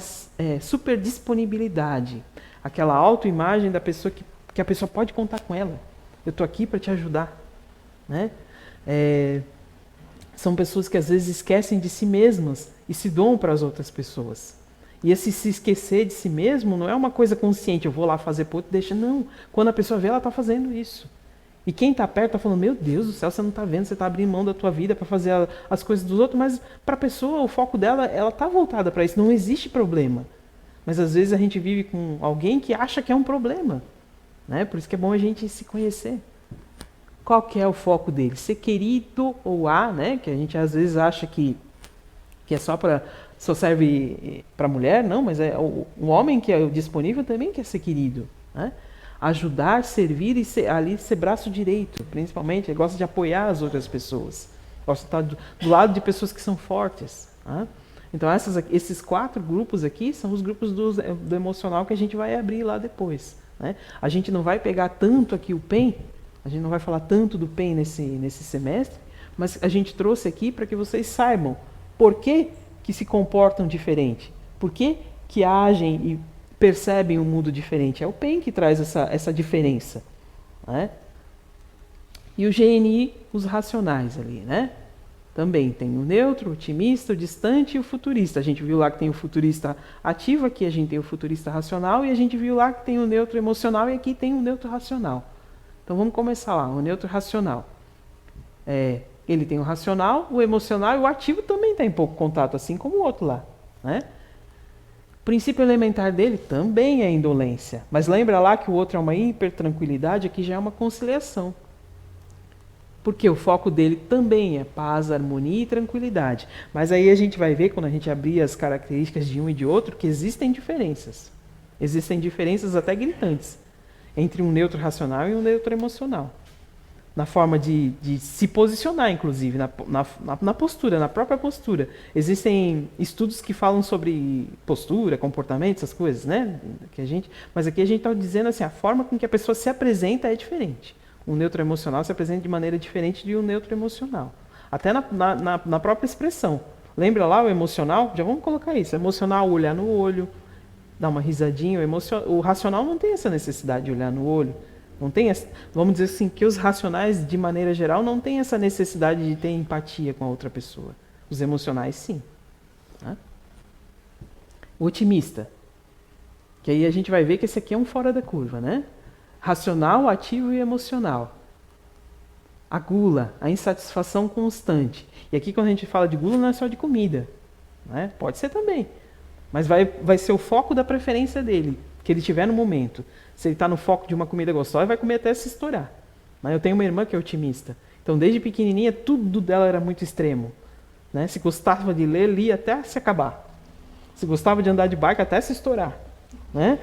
superdisponibilidade. Aquela autoimagem da pessoa que a pessoa pode contar com ela. Eu estou aqui para te ajudar, né? São pessoas que às vezes esquecem de si mesmas e se doam para as outras pessoas. E esse se esquecer de si mesmo não é uma coisa consciente, eu vou lá fazer por outro, deixa. Não. Quando a pessoa vê, ela está fazendo isso. E quem está perto está falando, meu Deus do céu, você não está vendo, você está abrindo mão da tua vida para fazer as coisas dos outros, mas para a pessoa, o foco dela, ela está voltada para isso, não existe problema. Mas às vezes a gente vive com alguém que acha que é um problema, né? Por isso que é bom a gente se conhecer. Qual que é o foco dele? Ser querido ou né? Que a gente às vezes acha que é só serve para mulher, não, mas o homem que é o disponível também quer ser querido, né? Ajudar, servir e ser braço direito, principalmente. Ele gosta de apoiar as outras pessoas. Gosta de estar do lado de pessoas que são fortes, né? Então esses 4 grupos aqui são os grupos do emocional que a gente vai abrir lá depois, né? A gente não vai pegar tanto aqui o PEN, a gente não vai falar tanto do PEN nesse semestre, mas a gente trouxe aqui para que vocês saibam por que se comportam diferente, por que agem e percebem um mundo diferente. É o PEN que traz essa diferença, né? E o GNI, os racionais ali, né? Também tem o neutro, o otimista, o distante e o futurista. A gente viu lá que tem o futurista ativo, aqui a gente tem o futurista racional, e a gente viu lá que tem o neutro emocional, e aqui tem o neutro racional. Então vamos começar lá, o neutro racional. ele tem o racional, o emocional e o ativo também está em pouco contato, assim como o outro lá, né? O princípio elementar dele também é indolência. Mas lembra lá que o outro é uma hipertranquilidade, aqui já é uma conciliação. Porque o foco dele também é paz, harmonia e tranquilidade. Mas aí a gente vai ver, quando a gente abrir as características de um e de outro, que existem diferenças. Existem diferenças até gritantes entre um neutro racional e um neutro emocional. Na forma de se posicionar, inclusive, na postura, na própria postura. Existem estudos que falam sobre postura, comportamento, essas coisas, né? Mas aqui a gente está dizendo assim, a forma com que a pessoa se apresenta é diferente. Um neutro emocional se apresenta de maneira diferente de um neutro emocional. Até na própria expressão. Lembra lá o emocional? Já vamos colocar isso. Emocional, olhar no olho, dar uma risadinha. O racional não tem essa necessidade de olhar no olho. Não tem, vamos dizer assim, que os racionais, de maneira geral, não têm essa necessidade de ter empatia com a outra pessoa. Os emocionais, sim. Né? O otimista. Que aí a gente vai ver que esse aqui é um fora da curva, né? Racional, ativo e emocional. A gula, a insatisfação constante. E aqui quando a gente fala de gula não é só de comida. Né? Pode ser também. Mas vai ser o foco da preferência dele, que ele tiver no momento. Se ele está no foco de uma comida gostosa, ele vai comer até se estourar. Mas eu tenho uma irmã que é otimista. Então, desde pequenininha, tudo dela era muito extremo. Né? Se gostava de ler, lia até se acabar. Se gostava de andar de bike, até se estourar. Né?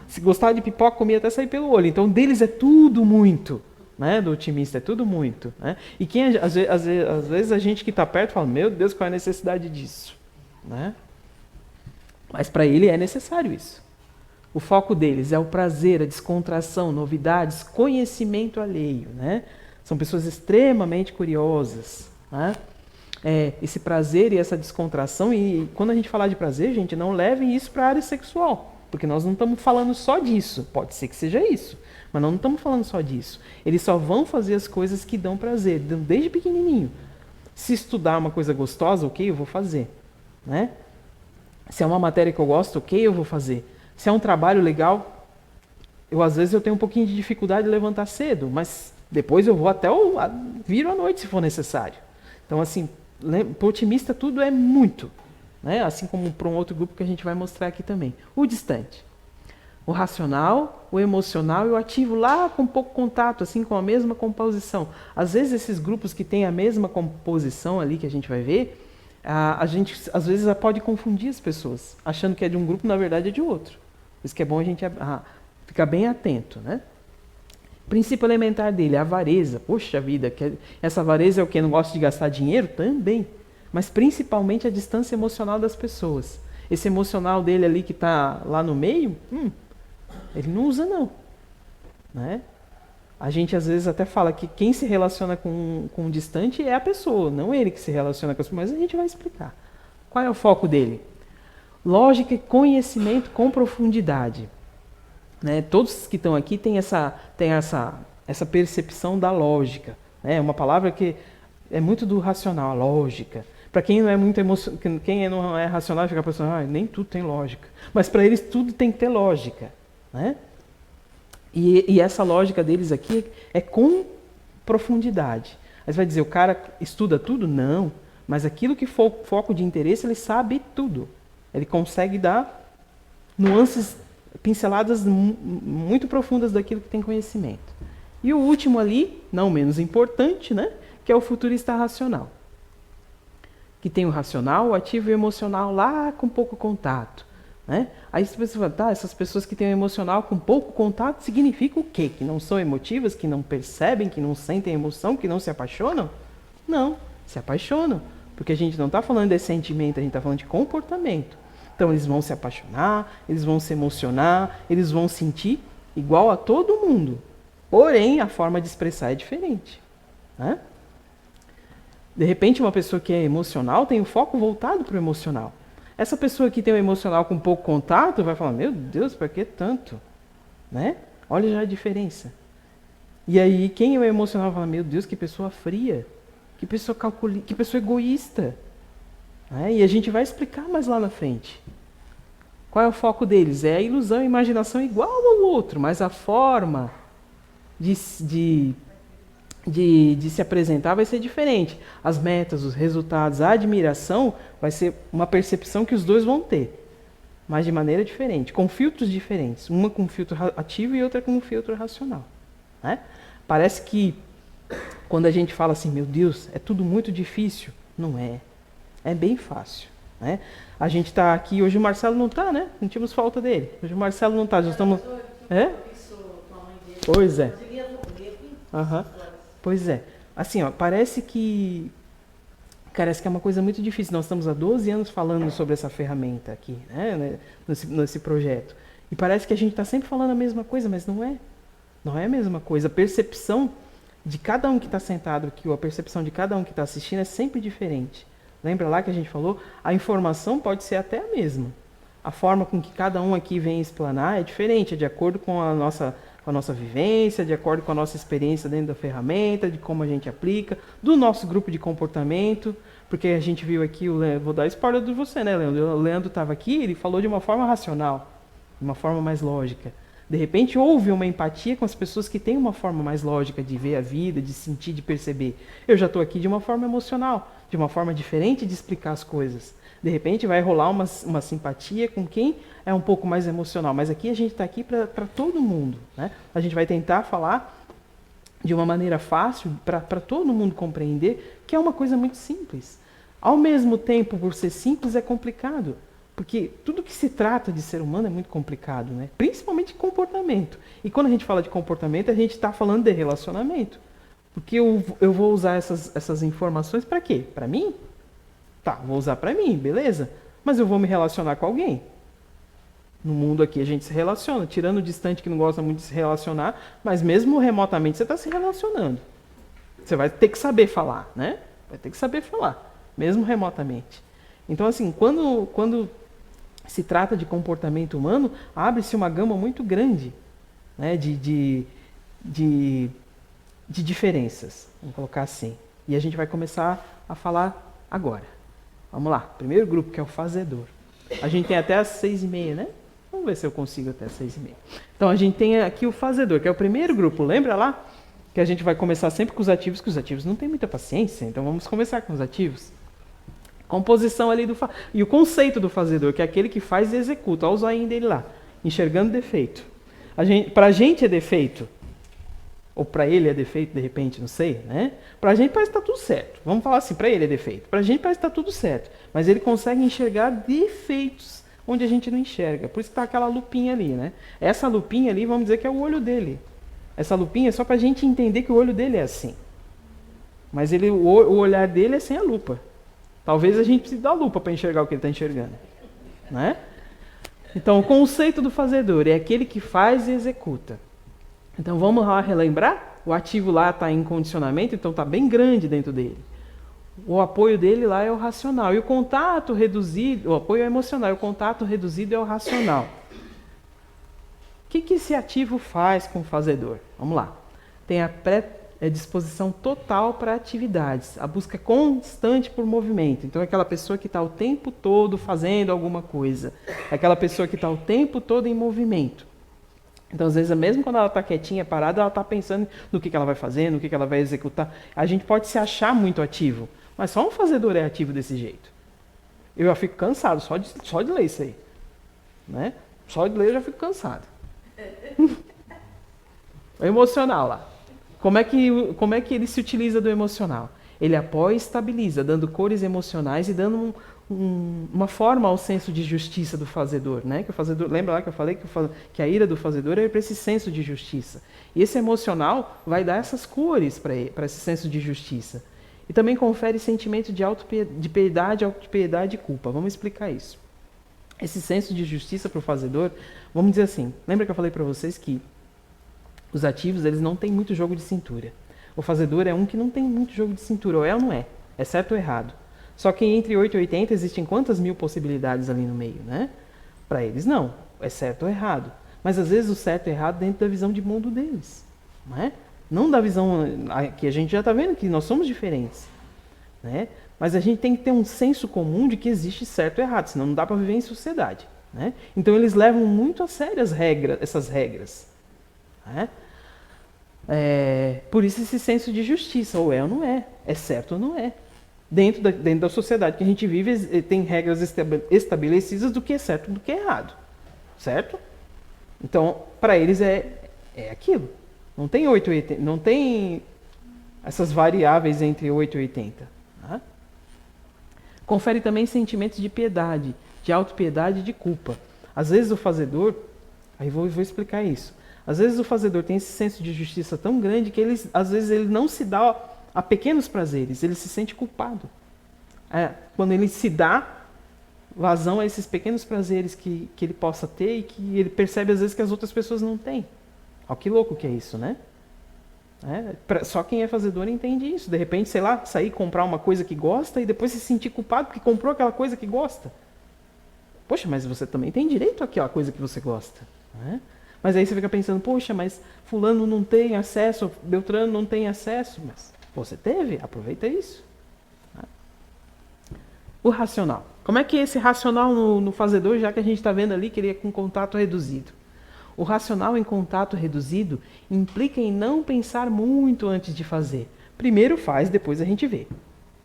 Se gostava de pipoca, comia até sair pelo olho. Então, deles é tudo muito. Né? Do otimista é tudo muito. Né? E quem às vezes a gente que está perto fala, meu Deus, qual é a necessidade disso? Né? Mas para ele é necessário isso. O foco deles é o prazer, a descontração, novidades, conhecimento alheio. Né? São pessoas extremamente curiosas. Né? Esse prazer e essa descontração, e quando a gente falar de prazer, gente, não levem isso para a área sexual, porque nós não estamos falando só disso. Pode ser que seja isso, mas nós não estamos falando só disso. Eles só vão fazer as coisas que dão prazer, desde pequenininho. Se estudar uma coisa gostosa, ok, eu vou fazer. Né? Se é uma matéria que eu gosto, ok, eu vou fazer. Se é um trabalho legal, às vezes eu tenho um pouquinho de dificuldade de levantar cedo, mas depois eu vou viro à noite se for necessário. Então, assim, para o otimista tudo é muito. Né? Assim como para um outro grupo que a gente vai mostrar aqui também. O distante. O racional, o emocional e o ativo lá com pouco contato, assim, com a mesma composição. Às vezes esses grupos que têm a mesma composição ali que a gente vai ver, a gente às vezes pode confundir as pessoas, achando que é de um grupo, na verdade é de outro. Por isso que é bom a gente ficar bem atento, né? O princípio elementar dele é a avareza. Poxa vida, essa avareza é o que? Não gosta de gastar dinheiro? Também. Mas principalmente a distância emocional das pessoas. Esse emocional dele ali que está lá no meio, ele não usa não. Né? A gente às vezes até fala que quem se relaciona com o distante é a pessoa, não ele que se relaciona com a pessoa, mas a gente vai explicar. Qual é o foco dele? Lógica e conhecimento com profundidade. Né? Todos que estão aqui têm essa percepção da lógica. Né? Uma palavra que é muito do racional, a lógica. Para quem não é muito quem não é racional, fica pensando, nem tudo tem lógica. Mas para eles tudo tem que ter lógica. Né? E essa lógica deles aqui é com profundidade. Aí você vai dizer, o cara estuda tudo? Não. Mas aquilo que for foco de interesse, ele sabe tudo. Ele consegue dar nuances, pinceladas muito profundas daquilo que tem conhecimento. E o último ali, não menos importante, né, que é o futurista racional. Que tem o racional, o ativo e o emocional lá com pouco contato. Né? Aí você fala, essas pessoas que têm o emocional com pouco contato, significa o quê? Que não são emotivas, que não percebem, que não sentem emoção, que não se apaixonam? Não, se apaixonam. Porque a gente não está falando de sentimento, a gente está falando de comportamento. Então eles vão se apaixonar, eles vão se emocionar, eles vão sentir igual a todo mundo. Porém, a forma de expressar é diferente. Né? De repente, uma pessoa que é emocional tem o foco voltado para o emocional. Essa pessoa que tem o emocional com pouco contato vai falar, meu Deus, para que tanto? Né? Olha já a diferença. E aí, quem é o emocional fala, meu Deus, que pessoa fria, que pessoa que pessoa egoísta. Né? E a gente vai explicar mais lá na frente. Qual é o foco deles? É a ilusão e a imaginação igual ao outro, mas a forma de de se apresentar vai ser diferente. As metas, os resultados, a admiração vai ser uma percepção que os dois vão ter, mas de maneira diferente, com filtros diferentes. Uma com filtro ativo e outra com um filtro racional. Né? Parece que quando a gente fala assim, meu Deus, é tudo muito difícil. Não é. É bem fácil. Né? A gente está aqui, hoje o Marcelo não está, né? Sentimos falta dele. Hoje o Marcelo não está, já estamos... É? Pois é. Uhum. Pois é. Assim, ó, parece que é uma coisa muito difícil. Nós estamos há 12 anos falando sobre essa ferramenta aqui, né? Nesse projeto. E parece que a gente está sempre falando a mesma coisa, mas não é. Não é a mesma coisa. A percepção de cada um que está sentado aqui, ou a percepção de cada um que está assistindo é sempre diferente. Lembra lá que a gente falou? A informação pode ser até a mesma. A forma com que cada um aqui vem explanar é diferente, é de acordo com a nossa vivência, de acordo com a nossa experiência dentro da ferramenta, de como a gente aplica, do nosso grupo de comportamento, porque a gente viu aqui, vou dar spoiler de você, né, Leandro? O Leandro estava aqui, ele falou de uma forma racional, de uma forma mais lógica. De repente houve uma empatia com as pessoas que têm uma forma mais lógica de ver a vida, de sentir, de perceber. Eu já estou aqui de uma forma emocional, de uma forma diferente de explicar as coisas. De repente vai rolar uma simpatia com quem é um pouco mais emocional. Mas aqui a gente está aqui para todo mundo. Né? A gente vai tentar falar de uma maneira fácil para todo mundo compreender que é uma coisa muito simples. Ao mesmo tempo, por ser simples, é complicado. Porque tudo que se trata de ser humano é muito complicado, né? Principalmente comportamento. E quando a gente fala de comportamento, a gente está falando de relacionamento. Porque eu vou usar essas informações para quê? Para mim? Tá, vou usar para mim, beleza? Mas eu vou me relacionar com alguém. No mundo aqui a gente se relaciona, tirando o distante que não gosta muito de se relacionar, mas mesmo remotamente você está se relacionando. Você vai ter que saber falar, né? Vai ter que saber falar, mesmo remotamente. Então, assim, quando se trata de comportamento humano, abre-se uma gama muito grande, né, de diferenças, vamos colocar assim. E a gente vai começar a falar agora. Vamos lá, primeiro grupo, que é o fazedor. A gente tem até as 6h30, né? Vamos ver se eu consigo até as 6h30. Então a gente tem aqui o fazedor, que é o primeiro grupo. Lembra lá? Que a gente vai começar sempre com os ativos, que os ativos não têm muita paciência, então vamos começar com os ativos. Composição ali e o conceito do fazedor, que é aquele que faz e executa. Olha o zoinho dele lá, enxergando defeito. Pra gente é defeito. Ou para ele é defeito, de repente, não sei, né? Pra gente parece que tá tudo certo. Vamos falar assim, para ele é defeito. Pra gente parece que tá tudo certo. Mas ele consegue enxergar defeitos onde a gente não enxerga. Por isso que tá aquela lupinha ali, né? Essa lupinha ali, vamos dizer que é o olho dele. Essa lupinha é só pra gente entender que o olho dele é assim. Mas o olhar dele é sem a lupa. Talvez a gente precise da lupa para enxergar o que ele está enxergando. Né? Então, o conceito do fazedor é aquele que faz e executa. Então, vamos lá relembrar? O ativo lá está em condicionamento, então está bem grande dentro dele. O apoio dele lá é o racional. E o contato reduzido, o apoio é emocional, e o contato reduzido é o racional. O que esse ativo faz com o fazedor? Vamos lá. Tem a disposição total para atividades, a busca constante por movimento. Então é aquela pessoa que está o tempo todo fazendo alguma coisa, é aquela pessoa que está o tempo todo em movimento. Então às vezes mesmo quando ela está quietinha, parada, ela está pensando no que ela vai fazer, no que ela vai executar. A gente pode se achar muito ativo, mas só um fazedor é ativo desse jeito. Eu já fico cansado só de ler isso aí, né? Só de ler eu já fico cansado. O emocional lá. Como é que ele se utiliza do emocional? Ele apoia e estabiliza, dando cores emocionais e dando uma forma ao senso de justiça do fazedor. Né? Que o fazedor, lembra lá que eu falei que a ira do fazedor é para esse senso de justiça. E esse emocional vai dar essas cores para esse senso de justiça. E também confere sentimento de piedade, autopiedade e culpa. Vamos explicar isso. Esse senso de justiça para o fazedor, vamos dizer assim, lembra que eu falei para vocês que os ativos, eles não têm muito jogo de cintura. O fazedor é um que não tem muito jogo de cintura, ou é ou não é. É certo ou errado. Só que entre 8 e 80 existem quantas mil possibilidades ali no meio, né? Para eles não, é certo ou errado. Mas às vezes o certo e errado dentro da visão de mundo deles. Não é? Não da visão que a gente já está vendo que nós somos diferentes. Né? Mas a gente tem que ter um senso comum de que existe certo e errado, senão não dá para viver em sociedade. Né? Então eles levam muito a sério essas regras. Né? Por isso esse senso de justiça, ou é ou não é, é certo ou não é. Dentro da sociedade que a gente vive, tem regras estabelecidas do que é certo e do que é errado. Certo? Então, para eles é aquilo. Não tem 8 e 80, não tem essas variáveis entre 8 e 80. Tá? Confere também sentimentos de piedade, de autopiedade e de culpa. Às vezes o fazedor, aí vou explicar isso. Às vezes o fazedor tem esse senso de justiça tão grande que às vezes ele não se dá a pequenos prazeres, ele se sente culpado. Quando ele se dá vazão a esses pequenos prazeres que ele possa ter e que ele percebe às vezes que as outras pessoas não têm. Olha que louco que é isso, né? Só quem é fazedor entende isso. De repente, sei lá, sair comprar uma coisa que gosta e depois se sentir culpado porque comprou aquela coisa que gosta. Poxa, mas você também tem direito àquela coisa que você gosta. Né? Mas aí você fica pensando, poxa, mas fulano não tem acesso, Beltrano não tem acesso. Mas você teve, aproveita isso. O racional. Como é que é esse racional no fazedor, já que a gente está vendo ali que ele é com contato reduzido? O racional em contato reduzido implica em não pensar muito antes de fazer. Primeiro faz, depois a gente vê.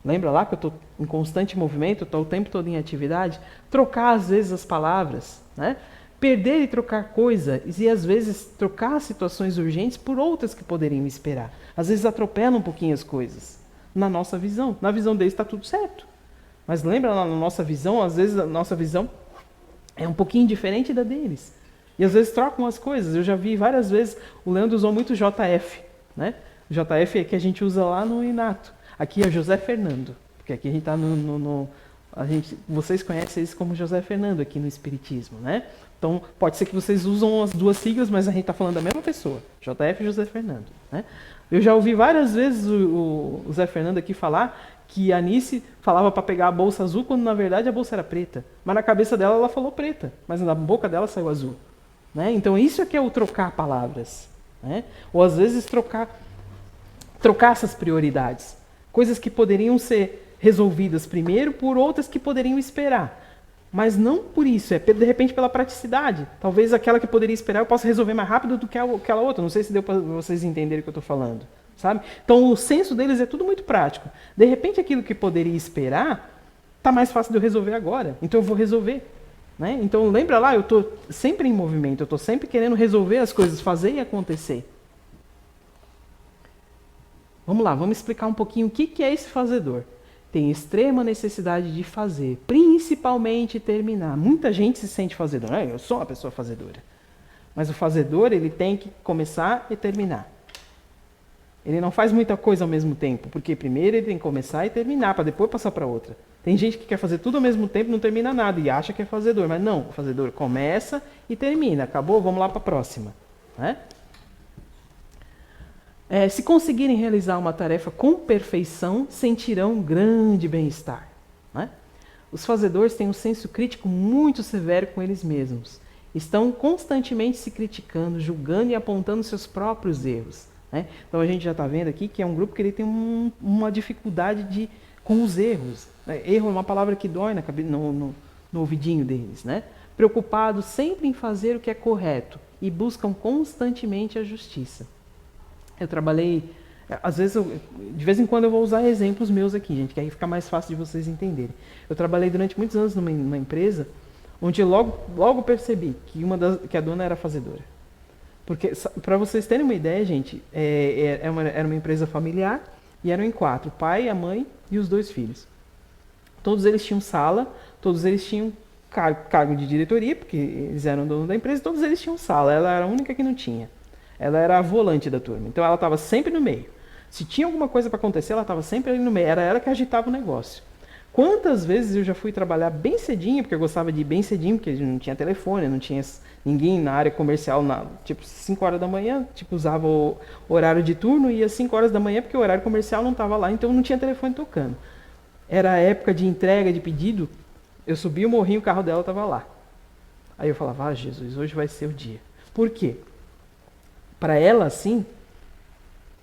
Lembra lá que eu estou em constante movimento, estou o tempo todo em atividade? Trocar às vezes as palavras, né? Perder e trocar coisas e às vezes trocar situações urgentes por outras que poderiam esperar. Às vezes atropela um pouquinho as coisas. Na nossa visão. Na visão deles está tudo certo. Mas lembra lá na nossa visão, às vezes a nossa visão é um pouquinho diferente da deles. E às vezes trocam as coisas. Eu já vi várias vezes, o Leandro usou muito JF. Né? O JF é que a gente usa lá no Inato. Aqui é José Fernando. Porque aqui a gente está vocês conhecem isso como José Fernando aqui no Espiritismo. Né? Então pode ser que vocês usam as duas siglas, mas a gente está falando da mesma pessoa. JF e José Fernando. Né? Eu já ouvi várias vezes o Zé Fernando aqui falar que a Anice falava para pegar a bolsa azul, quando na verdade a bolsa era preta. Mas na cabeça dela ela falou preta, mas na boca dela saiu azul. Né? Então isso é que é o trocar palavras. Né? Ou às vezes trocar essas prioridades. Coisas que poderiam ser resolvidas primeiro por outras que poderiam esperar. Mas não por isso, de repente pela praticidade. Talvez aquela que poderia esperar eu possa resolver mais rápido do que aquela outra. Não sei se deu para vocês entenderem o que eu estou falando. Sabe? Então o senso deles é tudo muito prático. De repente aquilo que poderia esperar está mais fácil de eu resolver agora. Então eu vou resolver. Né? Então lembra lá, eu estou sempre em movimento, eu estou sempre querendo resolver as coisas, fazer e acontecer. Vamos lá, vamos explicar um pouquinho o que é esse fazedor. Tem extrema necessidade de fazer, principalmente terminar. Muita gente se sente fazedor. Eu sou uma pessoa fazedora. Mas o fazedor, ele tem que começar e terminar. Ele não faz muita coisa ao mesmo tempo, porque primeiro ele tem que começar e terminar, para depois passar para outra. Tem gente que quer fazer tudo ao mesmo tempo e não termina nada, e acha que é fazedor. Mas não, o fazedor começa e termina. Acabou, vamos lá para a próxima. Né? Se conseguirem realizar uma tarefa com perfeição, sentirão grande bem-estar. Né? Os fazedores têm um senso crítico muito severo com eles mesmos. Estão constantemente se criticando, julgando e apontando seus próprios erros. Né? Então a gente já está vendo aqui que é um grupo que ele tem uma dificuldade com os erros. Erro é uma palavra que dói no ouvidinho deles. Né? Preocupados sempre em fazer o que é correto e buscam constantemente a justiça. Eu trabalhei, às vezes, de vez em quando eu vou usar exemplos meus aqui, gente, que aí fica mais fácil de vocês entenderem. Eu trabalhei durante muitos anos numa empresa onde eu logo percebi que a dona era fazedora. Porque, para vocês terem uma ideia, gente, era uma empresa familiar e eram em 4, o pai, a mãe e os 2 filhos. Todos eles tinham sala, todos eles tinham cargo de diretoria, porque eles eram donos da empresa, todos eles tinham sala, ela era a única que não tinha. Ela era a volante da turma, então ela estava sempre no meio. Se tinha alguma coisa para acontecer, ela estava sempre ali no meio, era ela que agitava o negócio. Quantas vezes eu já fui trabalhar bem cedinho, porque eu gostava de ir bem cedinho, porque não tinha telefone, não tinha ninguém na área comercial, tipo 5 horas da manhã, tipo usava o horário de turno e ia 5 horas da manhã, porque o horário comercial não estava lá, então não tinha telefone tocando. Era a época de entrega de pedido, eu subia o morrinho, o carro dela estava lá. Aí eu falava, Jesus, hoje vai ser o dia. Por quê? Para ela, assim,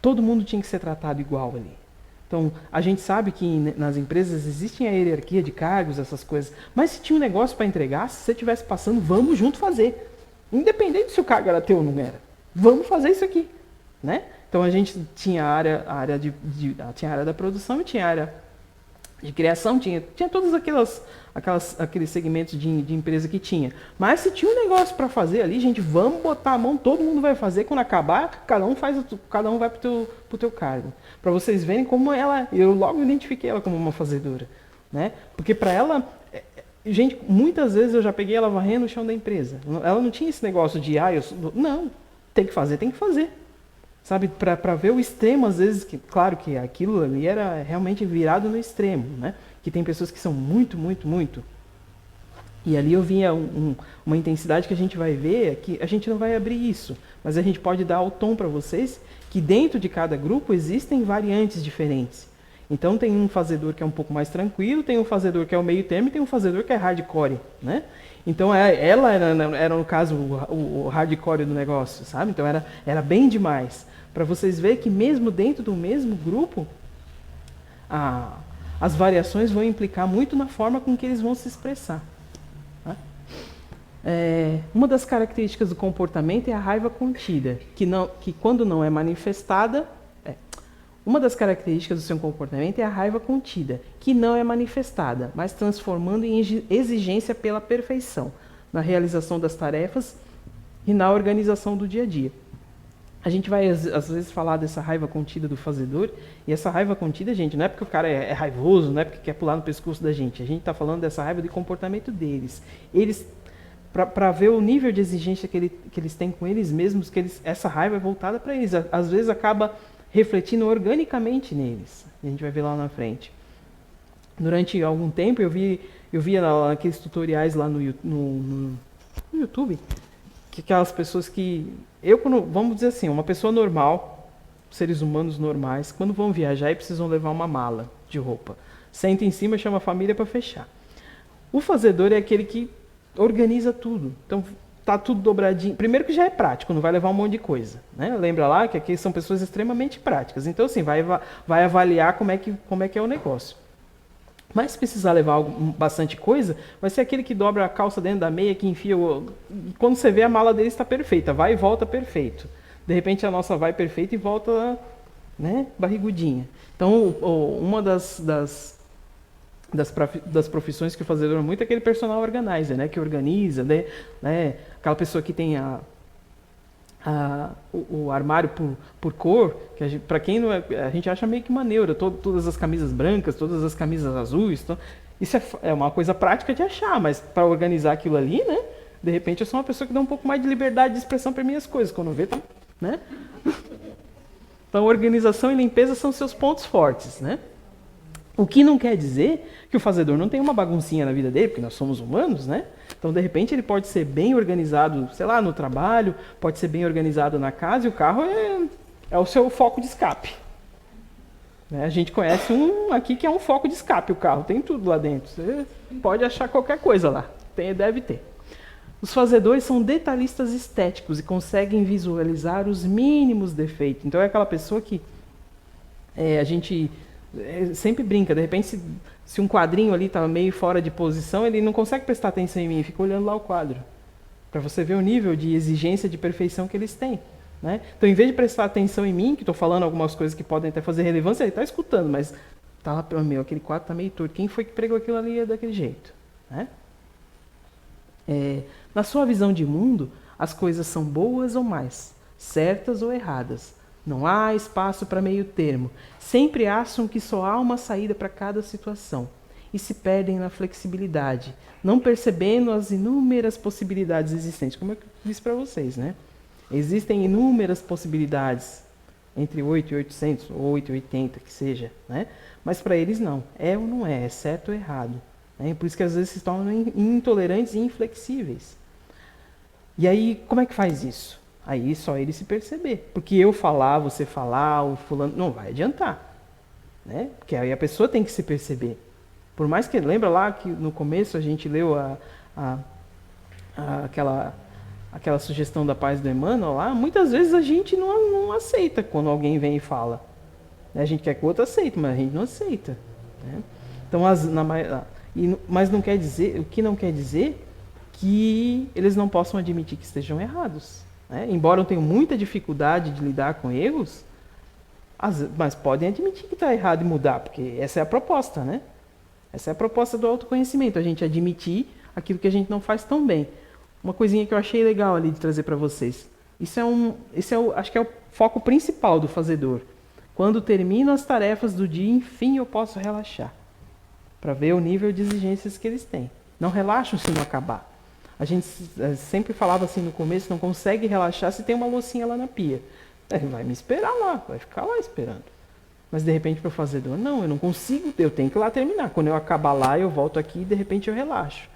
todo mundo tinha que ser tratado igual ali. Então, a gente sabe que nas empresas existe a hierarquia de cargos, essas coisas. Mas se tinha um negócio para entregar, se você estivesse passando, vamos junto fazer. Independente se o cargo era teu ou não era. Vamos fazer isso aqui. Né? Então a gente tinha tinha a área da produção e tinha a área de criação, tinha todos aqueles segmentos de empresa que tinha. Mas se tinha um negócio para fazer ali, gente, vamos botar a mão, todo mundo vai fazer, quando acabar, cada um vai pro teu cargo. Para vocês verem como eu logo identifiquei ela como uma fazedora, né? Porque para ela, gente, muitas vezes eu já peguei ela varrendo o chão da empresa. Ela não tinha esse negócio de, não, tem que fazer. Sabe, para ver o extremo, às vezes, claro que aquilo ali era realmente virado no extremo, né? Que tem pessoas que são muito, muito, muito. E ali eu vinha uma intensidade que a gente vai ver, que a gente não vai abrir isso, mas a gente pode dar o tom para vocês, que dentro de cada grupo existem variantes diferentes. Então tem um fazedor que é um pouco mais tranquilo, tem um fazedor que é o meio termo e tem um fazedor que é hardcore, né? Então ela era no caso, o hardcore do negócio, sabe? Então era bem demais. Para vocês verem que mesmo dentro do mesmo grupo, as variações vão implicar muito na forma com que eles vão se expressar. Tá? Uma das características do comportamento é a raiva contida, que quando não é manifestada... Uma das características do seu comportamento é a raiva contida, que não é manifestada, mas transformando em exigência pela perfeição, na realização das tarefas e na organização do dia a dia. A gente vai, às vezes, falar dessa raiva contida do fazedor, e essa raiva contida, gente, não é porque o cara é raivoso, não é porque quer pular no pescoço da gente. A gente está falando dessa raiva de comportamento deles. Eles, para ver o nível de exigência que eles têm com eles mesmos, essa raiva é voltada para eles. Às vezes acaba refletindo organicamente neles. A gente vai ver lá na frente. Durante algum tempo, eu via naqueles tutoriais lá no YouTube, que aquelas pessoas que... vamos dizer assim, uma pessoa normal, seres humanos normais, quando vão viajar e precisam levar uma mala de roupa, senta em cima e chama a família para fechar. O fazedor é aquele que organiza tudo. Então, tá tudo dobradinho. Primeiro que já é prático, não vai levar um monte de coisa, né? Lembra lá que aqui são pessoas extremamente práticas. Então, assim, vai avaliar como é que é o negócio. Mas se precisar levar bastante coisa, vai ser aquele que dobra a calça dentro da meia, que enfia quando você vê, a mala dele está perfeita, vai e volta perfeito. De repente a nossa vai perfeita e volta, né, barrigudinha. Então, uma das profissões que o fazedor é muito é aquele personal organizer, né, que organiza, né, aquela pessoa que tem o armário por cor, que para quem não é, a gente acha meio que uma neura, todas as camisas brancas, todas as camisas azuis, isso é uma coisa prática de achar, mas para organizar aquilo ali, né, de repente eu sou uma pessoa que dá um pouco mais de liberdade de expressão para minhas coisas, quando vê, né? Então organização e limpeza são seus pontos fortes, né? O que não quer dizer que o fazedor não tem uma baguncinha na vida dele, porque nós somos humanos, né? Então, de repente, ele pode ser bem organizado, sei lá, no trabalho, pode ser bem organizado na casa, e o carro é o seu foco de escape. Né? A gente conhece um aqui que é um foco de escape, o carro, tem tudo lá dentro. Você pode achar qualquer coisa lá, deve ter. Os fazedores são detalhistas estéticos e conseguem visualizar os mínimos defeitos. Então, é aquela pessoa que a gente... sempre brinca, de repente se um quadrinho ali está meio fora de posição, ele não consegue prestar atenção em mim, fica olhando lá o quadro, para você ver o nível de exigência de perfeição que eles têm, né? Então, em vez de prestar atenção em mim, que estou falando algumas coisas que podem até fazer relevância, ele está escutando, mas tá lá, aquele quadro está meio torto, quem foi que pregou aquilo ali daquele jeito, né? Na sua visão de mundo, as coisas são boas ou más, certas ou erradas. Não há espaço para meio termo. Sempre acham que só há uma saída para cada situação e se perdem na flexibilidade, não percebendo as inúmeras possibilidades existentes. Como eu disse para vocês, né? Existem inúmeras possibilidades, entre 8 e 800, ou 8 e 80, que seja, né? Mas para eles não. É ou não é certo ou errado. Né? Por isso que às vezes se tornam intolerantes e inflexíveis. E aí, como é que faz isso? Aí só ele se perceber. Porque eu falar, você falar, o fulano, não vai adiantar. Né? Porque aí a pessoa tem que se perceber. Por mais que, lembra lá que no começo a gente leu aquela sugestão da paz do Emmanuel lá, muitas vezes a gente não aceita quando alguém vem e fala. A gente quer que o outro aceite, mas a gente não aceita. Né? Então, mas não quer dizer, o que não quer dizer que eles não possam admitir que estejam errados. Né? Embora eu tenha muita dificuldade de lidar com erros, Mas podem admitir que está errado e mudar, porque essa é a proposta, né? Essa é a proposta do autoconhecimento, a gente admitir aquilo que a gente não faz tão bem. Uma coisinha que eu achei legal ali de trazer para vocês. Acho que é o foco principal do fazedor. Quando termino as tarefas do dia, enfim eu posso relaxar. Para ver o nível de exigências que eles têm. Não relaxam se não acabar. A gente sempre falava assim no começo, não consegue relaxar se tem uma loucinha lá na pia. Vai me esperar lá, vai ficar lá esperando. Mas de repente para o fazedor, não, eu não consigo, eu tenho que ir lá terminar. Quando eu acabar lá, eu volto aqui e de repente eu relaxo.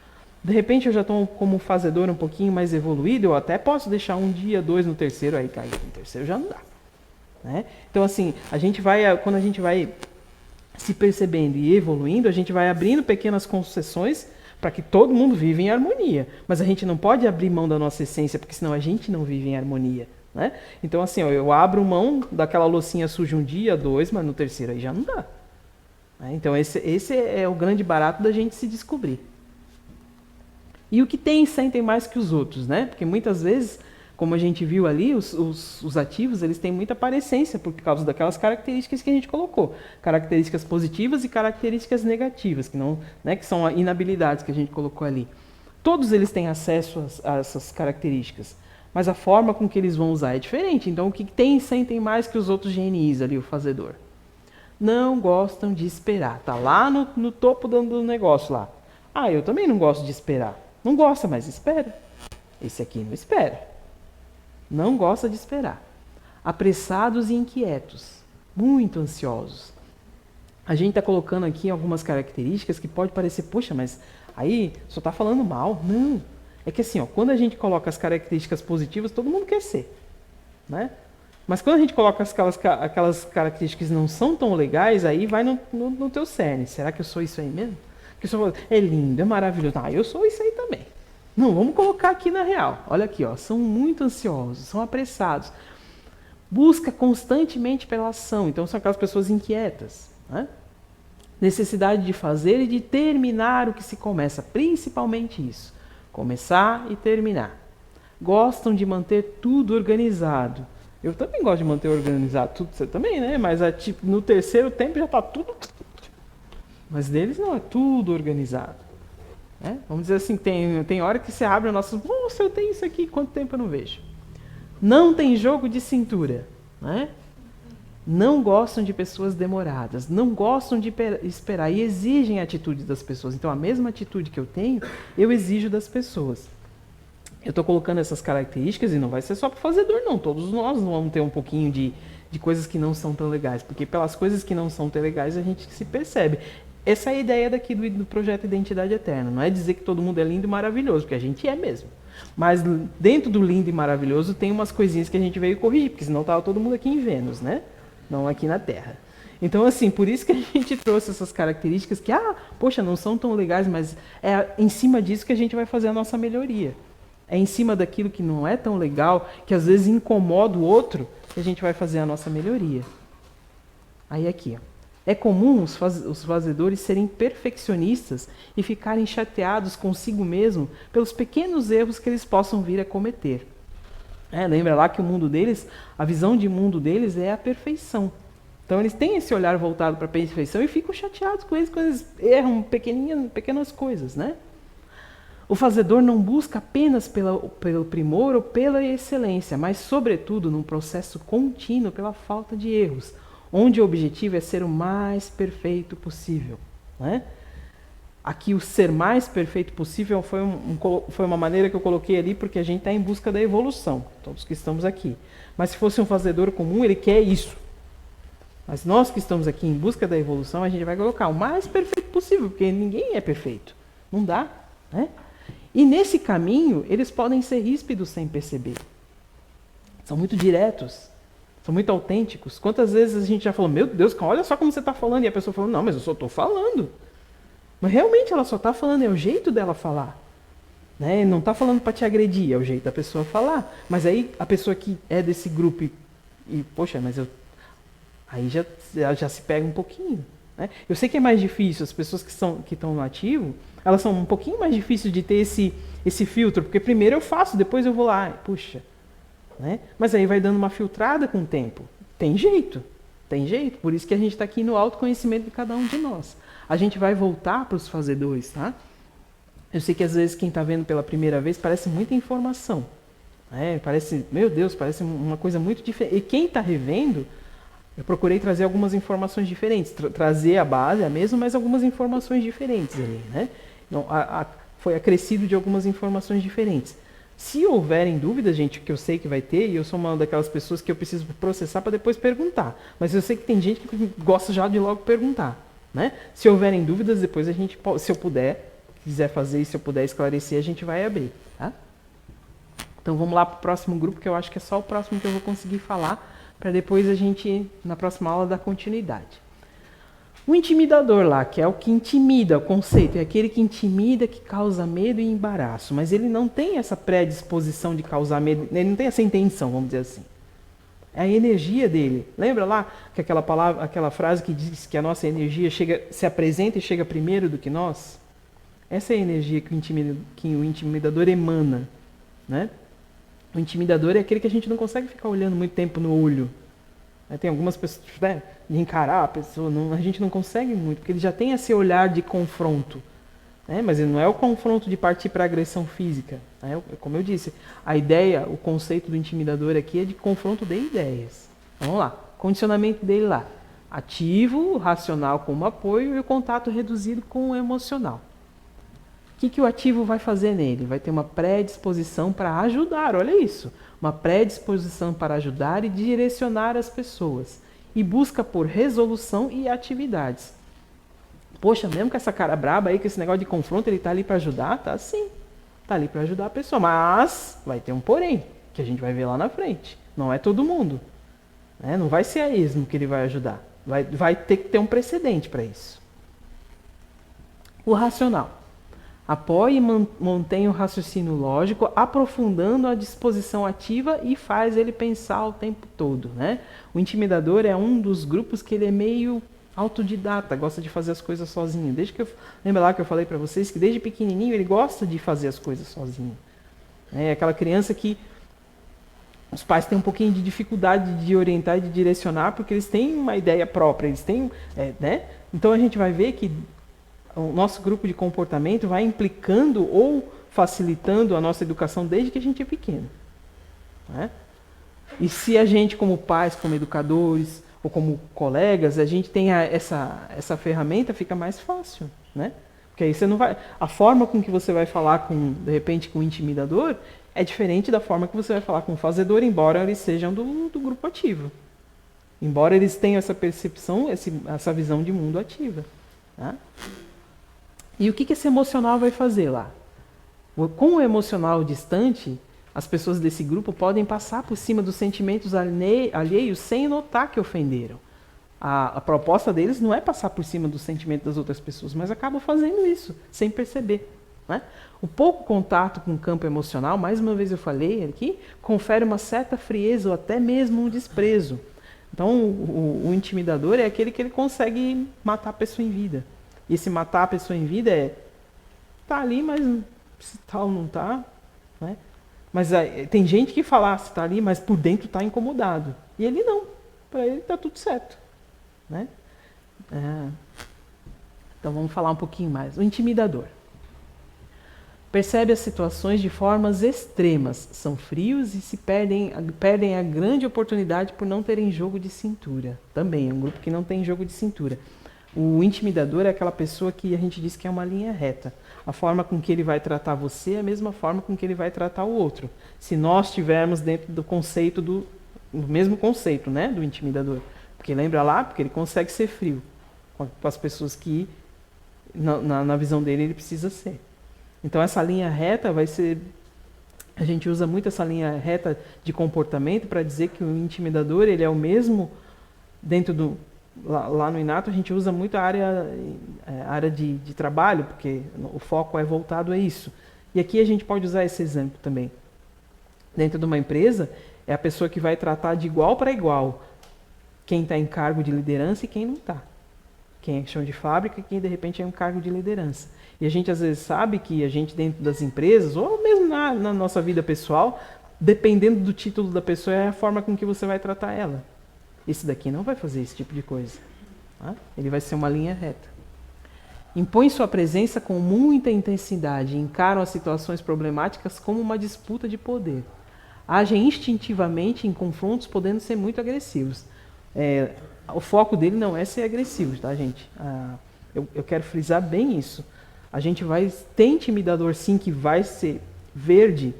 De repente eu já estou como fazedor um pouquinho mais evoluído, eu até posso deixar um dia, 2 no terceiro, aí cair no terceiro já não dá. Né? Então assim, quando a gente vai se percebendo e evoluindo, a gente vai abrindo pequenas concessões para que todo mundo viva em harmonia. Mas a gente não pode abrir mão da nossa essência, porque senão a gente não vive em harmonia. Né? Então assim, eu abro mão daquela loucinha suja um dia, 2, mas no terceiro aí já não dá. Né? Então esse é o grande barato da gente se descobrir. E o que tem sentem mais que os outros, né? Porque muitas vezes, como a gente viu ali, os ativos eles têm muita parecência por causa daquelas características que a gente colocou. Características positivas e características negativas, que, não, né, que são inabilidades que a gente colocou ali. Todos eles têm acesso a essas características, mas a forma com que eles vão usar é diferente. Então, o que tem sentem mais que os outros GNIs ali, o fazedor? Não gostam de esperar. Tá lá no topo do negócio lá. Ah, eu também não gosto de esperar. Não gosta, mas espera. Esse aqui não espera. Não gosta de esperar. Apressados e inquietos. Muito ansiosos. A gente está colocando aqui algumas características que pode parecer, poxa, mas aí só está falando mal. Não. É que assim, ó, quando a gente coloca as características positivas, todo mundo quer ser. Né? Mas quando a gente coloca aquelas características que não são tão legais, aí vai no teu cerne. Será que eu sou isso aí mesmo? Que só é lindo, é maravilhoso. Ah, eu sou isso aí também. Não, vamos colocar aqui na real. Olha aqui, ó, são muito ansiosos, são apressados. Busca constantemente pela ação. Então são aquelas pessoas inquietas. Né? Necessidade de fazer e de terminar o que se começa. Principalmente isso. Começar e terminar. Gostam de manter tudo organizado. Eu também gosto de manter organizado tudo, você também, né? Mas tipo, no terceiro tempo já está tudo... Mas deles não, é tudo organizado. Né? Vamos dizer assim, tem hora que você abre o nosso... Nossa, eu tenho isso aqui, quanto tempo eu não vejo? Não tem jogo de cintura. Né? Não gostam de pessoas demoradas. Não gostam de esperar e exigem a atitude das pessoas. Então, a mesma atitude que eu tenho, eu exijo das pessoas. Eu estou colocando essas características e não vai ser só para o fazedor, não. Todos nós vamos ter um pouquinho de coisas que não são tão legais. Porque pelas coisas que não são tão legais, a gente se percebe. Essa é a ideia daqui do projeto Identidade Eterna. Não é dizer que todo mundo é lindo e maravilhoso, porque a gente é mesmo. Mas dentro do lindo e maravilhoso tem umas coisinhas que a gente veio corrigir, porque senão estava todo mundo aqui em Vênus, né? Não aqui na Terra. Então, assim, por isso que a gente trouxe essas características que, poxa, não são tão legais, mas é em cima disso que a gente vai fazer a nossa melhoria. É em cima daquilo que não é tão legal, que às vezes incomoda o outro, que a gente vai fazer a nossa melhoria. Aí aqui, ó. É comum os fazedores serem perfeccionistas e ficarem chateados consigo mesmo pelos pequenos erros que eles possam vir a cometer. Lembra lá que o mundo deles, a visão de mundo deles é a perfeição. Então eles têm esse olhar voltado para a perfeição e ficam chateados com eles quando eles erram pequenas coisas, né? O fazedor não busca apenas pelo primor ou pela excelência, mas sobretudo num processo contínuo pela falta de erros, onde o objetivo é ser o mais perfeito possível. Né? Aqui o ser mais perfeito possível foi uma maneira que eu coloquei ali porque a gente está em busca da evolução, todos que estamos aqui. Mas se fosse um fazedor comum, ele quer isso. Mas nós que estamos aqui em busca da evolução, a gente vai colocar o mais perfeito possível, porque ninguém é perfeito. Não dá. Né? E nesse caminho, eles podem ser ríspidos sem perceber. São muito diretos. São muito autênticos. Quantas vezes a gente já falou, meu Deus, olha só como você está falando. E a pessoa falou, não, mas eu só estou falando. Mas realmente ela só está falando, é o jeito dela falar. Né? Não está falando para te agredir, é o jeito da pessoa falar. Mas aí a pessoa que é desse grupo poxa, mas eu... Aí já se pega um pouquinho. Né? Eu sei que é mais difícil, as pessoas que estão no ativo, elas são um pouquinho mais difíceis de ter esse filtro. Porque primeiro eu faço, depois eu vou lá. Puxa. Né? Mas aí vai dando uma filtrada com o tempo. Tem jeito. Tem jeito, por isso que a gente está aqui no autoconhecimento de cada um de nós. A gente vai voltar para os fazedores, tá? Eu sei que às vezes quem está vendo pela primeira vez parece muita informação. Parece, meu Deus, parece uma coisa muito diferente. E quem está revendo, eu procurei trazer algumas informações diferentes. Trazer a base, a mesma, mas algumas informações diferentes ali, né? Então, foi acrescido de algumas informações diferentes. Se houverem dúvidas, gente, que eu sei que vai ter, e eu sou uma daquelas pessoas que eu preciso processar para depois perguntar. Mas eu sei que tem gente que gosta já de logo perguntar, né? Se houverem dúvidas, depois a gente, se eu quiser fazer e se eu puder esclarecer, a gente vai abrir, tá? Então vamos lá para o próximo grupo, que eu acho que é só o próximo que eu vou conseguir falar, para depois a gente, na próxima aula, dar continuidade. O intimidador lá, que é o que intimida, o conceito, é aquele que intimida, que causa medo e embaraço, mas ele não tem essa predisposição de causar medo, ele não tem essa intenção, vamos dizer assim. É a energia dele. Lembra lá que aquela frase que diz que a nossa energia se apresenta e chega primeiro do que nós? Essa é a energia que o intimidador emana, né? O intimidador é aquele que a gente não consegue ficar olhando muito tempo no olho. Tem algumas pessoas, né, de encarar a pessoa, a gente não consegue muito, porque ele já tem esse olhar de confronto. Né? Mas ele não é o confronto de partir para agressão física. Né? Como eu disse, a ideia, o conceito do intimidador aqui é de confronto de ideias. Vamos lá, condicionamento dele lá. Ativo, racional como apoio e o contato reduzido com o emocional. O que o ativo vai fazer nele? Vai ter uma predisposição para ajudar, olha isso. Uma predisposição para ajudar e direcionar as pessoas. E busca por resolução e atividades. Poxa, mesmo com essa cara braba aí, com esse negócio de confronto, ele está ali para ajudar? Tá sim. Está ali para ajudar a pessoa. Mas vai ter um porém, que a gente vai ver lá na frente. Não é todo mundo. Né? Não vai ser a esmo que ele vai ajudar. Vai ter que ter um precedente para isso. O racional. Apoia e mantém o raciocínio lógico, aprofundando a disposição ativa e faz ele pensar o tempo todo, né? O intimidador é um dos grupos que ele é meio autodidata, gosta de fazer as coisas sozinho. Lembra lá que eu falei para vocês que desde pequenininho ele gosta de fazer as coisas sozinho. É aquela criança que os pais têm um pouquinho de dificuldade de orientar e de direcionar porque eles têm uma ideia própria, eles têm, né? Então a gente vai ver que o nosso grupo de comportamento vai implicando ou facilitando a nossa educação desde que a gente é pequeno. Né? E se a gente, como pais, como educadores ou como colegas, a gente tem essa ferramenta, fica mais fácil. Né? Porque aí você não vai. A forma com que você vai falar de repente, com o intimidador é diferente da forma que você vai falar com o fazedor, embora eles sejam do grupo ativo. Embora eles tenham essa percepção, essa visão de mundo ativa. Tá? E o que esse emocional vai fazer lá? Com o emocional distante, as pessoas desse grupo podem passar por cima dos sentimentos alheios sem notar que ofenderam. A proposta deles não é passar por cima dos sentimentos das outras pessoas, mas acabam fazendo isso, sem perceber. Né? O pouco contato com o campo emocional, mais uma vez eu falei aqui, confere uma certa frieza ou até mesmo um desprezo. Então, o intimidador é aquele que ele consegue matar a pessoa em vida. E esse matar a pessoa em vida tá ali, mas se tal não tá, né? Mas tem gente que fala, se tá ali, mas por dentro tá incomodado. E ele não, para ele tá tudo certo, né? Então vamos falar um pouquinho mais. O intimidador. Percebe as situações de formas extremas, são frios e se perdem a grande oportunidade por não terem jogo de cintura. Também é um grupo que não tem jogo de cintura. O intimidador é aquela pessoa que a gente diz que é uma linha reta. A forma com que ele vai tratar você é a mesma forma com que ele vai tratar o outro. Se nós estivermos dentro do conceito do mesmo conceito, né, do intimidador. Porque lembra lá, porque ele consegue ser frio com as pessoas que na visão dele ele precisa ser. Então essa linha reta vai ser, a gente usa muito essa linha reta de comportamento para dizer que o intimidador ele é o mesmo dentro do lá no Inato a gente usa muito a área de trabalho, porque o foco é voltado a isso. E aqui a gente pode usar esse exemplo também. Dentro de uma empresa, é a pessoa que vai tratar de igual para igual quem está em cargo de liderança e quem não está. Quem é chão de fábrica e quem de repente é um cargo de liderança. E a gente às vezes sabe que a gente dentro das empresas, ou mesmo na nossa vida pessoal, dependendo do título da pessoa, é a forma com que você vai tratar ela. Esse daqui não vai fazer esse tipo de coisa. Tá? Ele vai ser uma linha reta. Impõe sua presença com muita intensidade e encaram as situações problemáticas como uma disputa de poder. Agem instintivamente em confrontos, podendo ser muito agressivos. O foco dele não é ser agressivo, tá, gente? Eu quero frisar bem isso. A gente vai ter intimidador, sim, que vai ser verde.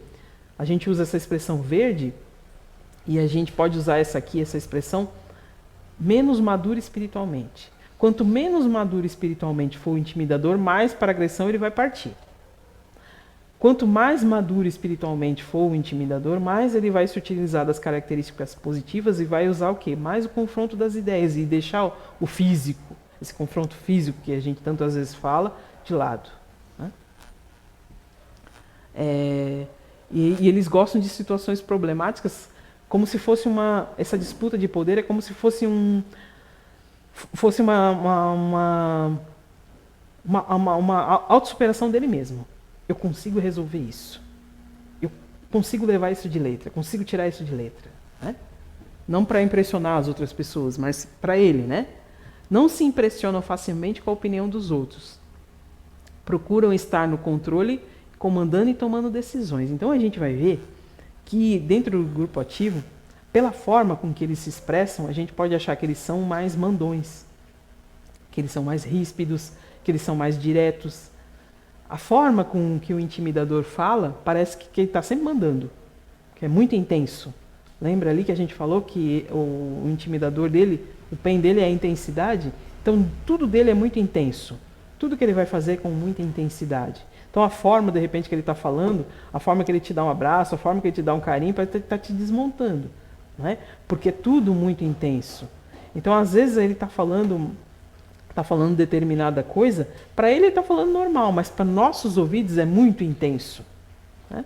A gente usa essa expressão verde e a gente pode usar essa expressão, menos maduro espiritualmente. Quanto menos maduro espiritualmente for o intimidador, mais para a agressão ele vai partir. Quanto mais maduro espiritualmente for o intimidador, mais ele vai se utilizar das características positivas e vai usar o quê? Mais o confronto das ideias e deixar o físico, esse confronto físico que a gente tantas vezes fala, de lado. Né? E eles gostam de situações problemáticas como se fosse essa disputa de poder é como se fosse uma autossuperação dele mesmo. Eu consigo resolver isso. Eu consigo levar isso de letra. Consigo tirar isso de letra. Né? Não para impressionar as outras pessoas, mas para ele. Né? Não se impressionam facilmente com a opinião dos outros. Procuram estar no controle, comandando e tomando decisões. Então a gente vai ver que dentro do grupo ativo, pela forma com que eles se expressam, a gente pode achar que eles são mais mandões, que eles são mais ríspidos, que eles são mais diretos. A forma com que o intimidador fala, parece que ele está sempre mandando, que é muito intenso. Lembra ali que a gente falou que o intimidador dele, o pen dele é a intensidade? Então tudo dele é muito intenso. Tudo que ele vai fazer com muita intensidade. Então a forma, de repente, que ele está falando, a forma que ele te dá um abraço, a forma que ele te dá um carinho, parece que ele está te desmontando. Não é? Porque é tudo muito intenso. Então às vezes ele está falando determinada coisa, para ele está falando normal, mas para nossos ouvidos é muito intenso. Né?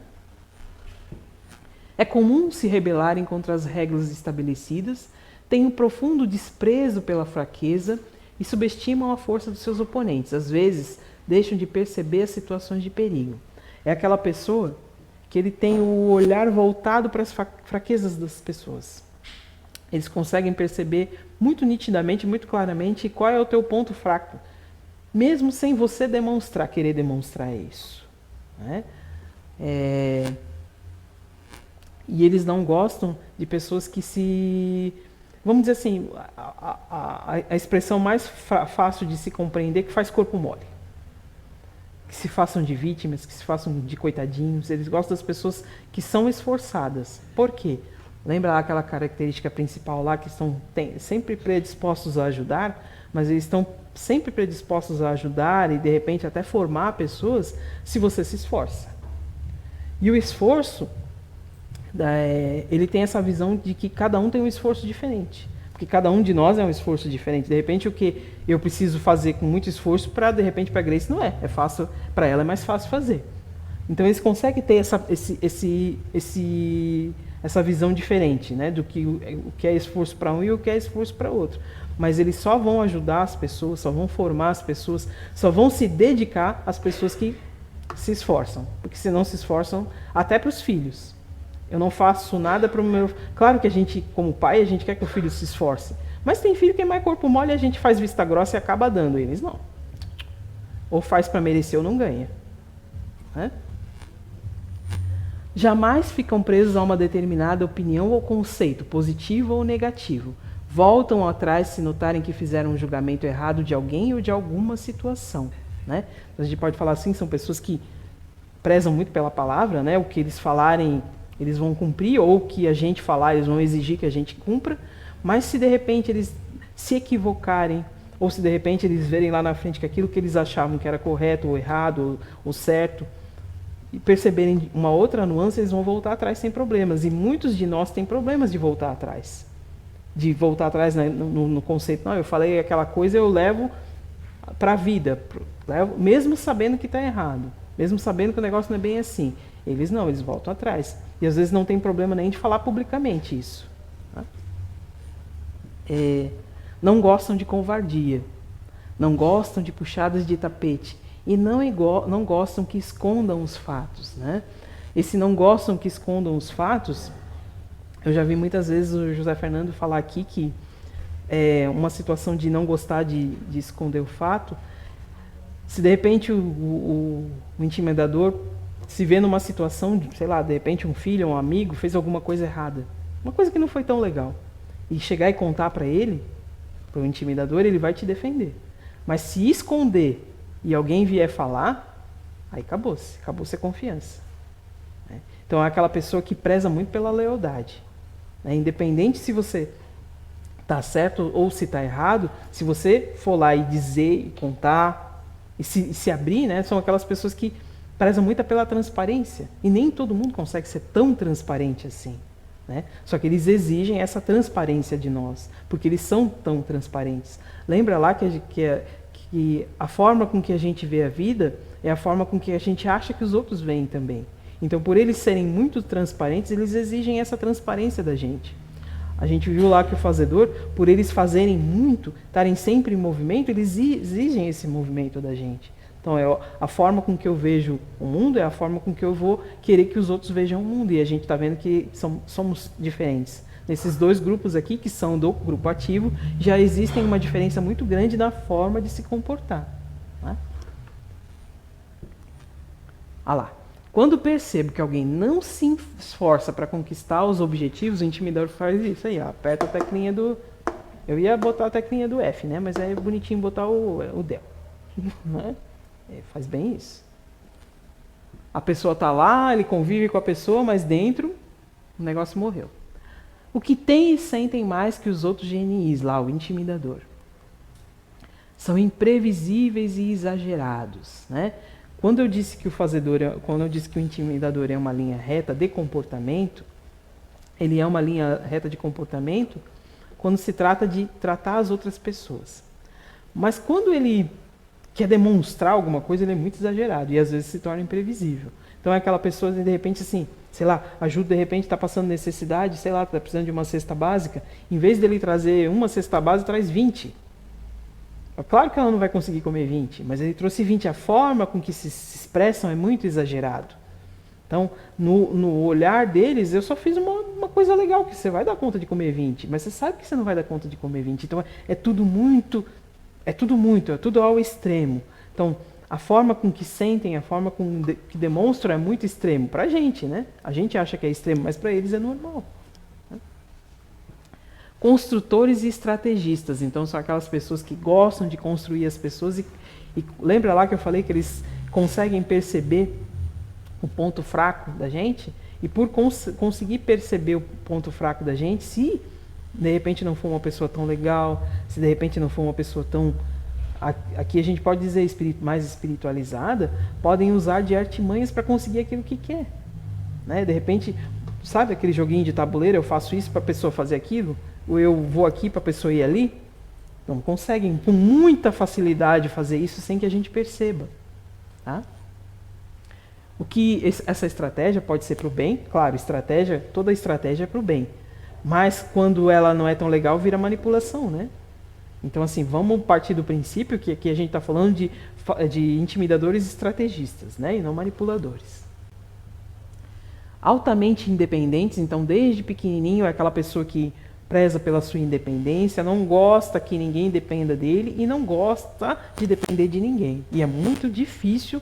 É comum se rebelarem contra as regras estabelecidas, têm um profundo desprezo pela fraqueza e subestimam a força dos seus oponentes. Às vezes, deixam de perceber as situações de perigo. É aquela pessoa que ele tem o olhar voltado para as fraquezas das pessoas. Eles conseguem perceber muito nitidamente, muito claramente qual é o teu ponto fraco, mesmo sem você querer demonstrar isso. Né? E eles não gostam de pessoas que se... Vamos dizer assim, a expressão mais fácil de se compreender que faz corpo mole. Que se façam de vítimas, que se façam de coitadinhos. Eles gostam das pessoas que são esforçadas. Por quê? Lembra lá aquela característica principal lá que estão sempre predispostos a ajudar, mas eles estão sempre predispostos a ajudar e de repente até formar pessoas se você se esforça. E o esforço, ele tem essa visão de que cada um tem um esforço diferente. Porque cada um de nós é um esforço diferente. De repente o que eu preciso fazer com muito esforço para de repente para a Grace não é. É fácil, para ela é mais fácil fazer. Então eles conseguem ter essa visão diferente, né, do que o que é esforço para um e o que é esforço para outro. Mas eles só vão ajudar as pessoas, só vão formar as pessoas, só vão se dedicar às pessoas que se esforçam. Porque se não se esforçam, até para os filhos. Eu não faço nada para o meu... Claro que a gente, como pai, a gente quer que o filho se esforce. Mas tem filho que é mais corpo mole e a gente faz vista grossa e acaba dando. Eles não. Ou faz para merecer ou não ganha. Né? Jamais ficam presos a uma determinada opinião ou conceito, positivo ou negativo. Voltam atrás se notarem que fizeram um julgamento errado de alguém ou de alguma situação. Né? A gente pode falar assim, são pessoas que prezam muito pela palavra, né? O que eles falarem, eles vão cumprir, ou o que a gente falar, eles vão exigir que a gente cumpra. Mas se de repente eles se equivocarem, ou se de repente eles verem lá na frente que aquilo que eles achavam que era correto ou errado ou certo, e perceberem uma outra nuance, eles vão voltar atrás sem problemas. E muitos de nós têm problemas de voltar atrás. De voltar atrás, né, no conceito, não, eu falei aquela coisa, eu levo para a vida, mesmo sabendo que está errado, mesmo sabendo que o negócio não é bem assim. Eles não, eles voltam atrás. E às vezes não tem problema nem de falar publicamente isso. Tá? Não gostam de covardia, não gostam de puxadas de tapete, e não gostam que escondam os fatos. Né? E se não gostam que escondam os fatos, eu já vi muitas vezes o José Fernando falar aqui que uma situação de não gostar de esconder o fato, se de repente o intimidador se vê numa situação, sei lá, de repente um filho, um amigo fez alguma coisa errada, uma coisa que não foi tão legal, e chegar e contar para ele, para o intimidador, ele vai te defender. Mas se esconder e alguém vier falar, aí acabou-se a confiança. Então é aquela pessoa que preza muito pela lealdade. Independente se você está certo ou se está errado, se você for lá e dizer, e contar, e se abrir, né, são aquelas pessoas que prezam muito pela transparência. E nem todo mundo consegue ser tão transparente assim. Né? Só que eles exigem essa transparência de nós, porque eles são tão transparentes. Lembra lá que a forma com que a gente vê a vida é a forma com que a gente acha que os outros veem também. Então, por eles serem muito transparentes, eles exigem essa transparência da gente. A gente viu lá que o fazedor, por eles fazerem muito, estarem sempre em movimento, eles exigem esse movimento da gente. Então, a forma com que eu vejo o mundo é a forma com que eu vou querer que os outros vejam o mundo. E a gente está vendo que somos diferentes. Nesses dois grupos aqui, que são do grupo ativo, já existe uma diferença muito grande na forma de se comportar. Né? Olha lá. Quando percebo que alguém não se esforça para conquistar os objetivos, o intimidador faz isso aí, ó, aperta a teclinha do... Eu ia botar a teclinha do F, né? Mas é bonitinho botar o del. Né? Faz bem isso. A pessoa está lá, ele convive com a pessoa, mas dentro o negócio morreu. O que tem e sentem mais que os outros GNIs lá, o intimidador. São imprevisíveis e exagerados, né? Quando eu disse que o intimidador é uma linha reta de comportamento, ele é uma linha reta de comportamento quando se trata de tratar as outras pessoas. Mas quando ele quer demonstrar alguma coisa, ele é muito exagerado e às vezes se torna imprevisível. Então é aquela pessoa que de repente assim, sei lá, ajuda, de repente está passando necessidade, sei lá, está precisando de uma cesta básica, em vez dele trazer uma cesta básica, traz 20. Claro que ela não vai conseguir comer 20, mas ele trouxe 20. A forma com que se expressam é muito exagerado. Então, no olhar deles, eu só fiz uma coisa legal, que você vai dar conta de comer 20, mas você sabe que você não vai dar conta de comer 20. Então, é tudo ao extremo. Então, a forma com que sentem, a forma com que demonstram é muito extremo. Pra gente, né? A gente acha que é extremo, mas para eles é normal. Construtores e estrategistas, então são aquelas pessoas que gostam de construir as pessoas e lembra lá que eu falei que eles conseguem perceber o ponto fraco da gente e por conseguir perceber o ponto fraco da gente, se de repente não for uma pessoa tão legal, se de repente não for uma pessoa tão, aqui a gente pode dizer mais espiritualizada, podem usar de artimanhas para conseguir aquilo que quer, né? De repente, sabe aquele joguinho de tabuleiro, eu faço isso para a pessoa fazer aquilo? Ou eu vou aqui para a pessoa ir ali? Não conseguem com muita facilidade fazer isso sem que a gente perceba. Tá? O que essa estratégia pode ser para o bem, claro, toda estratégia é para o bem. Mas quando ela não é tão legal, vira manipulação, né? Então assim, vamos partir do princípio que aqui a gente está falando de intimidadores estrategistas, né? E não manipuladores. Altamente independentes, então desde pequenininho é aquela pessoa que preza pela sua independência, não gosta que ninguém dependa dele e não gosta de depender de ninguém. E é muito difícil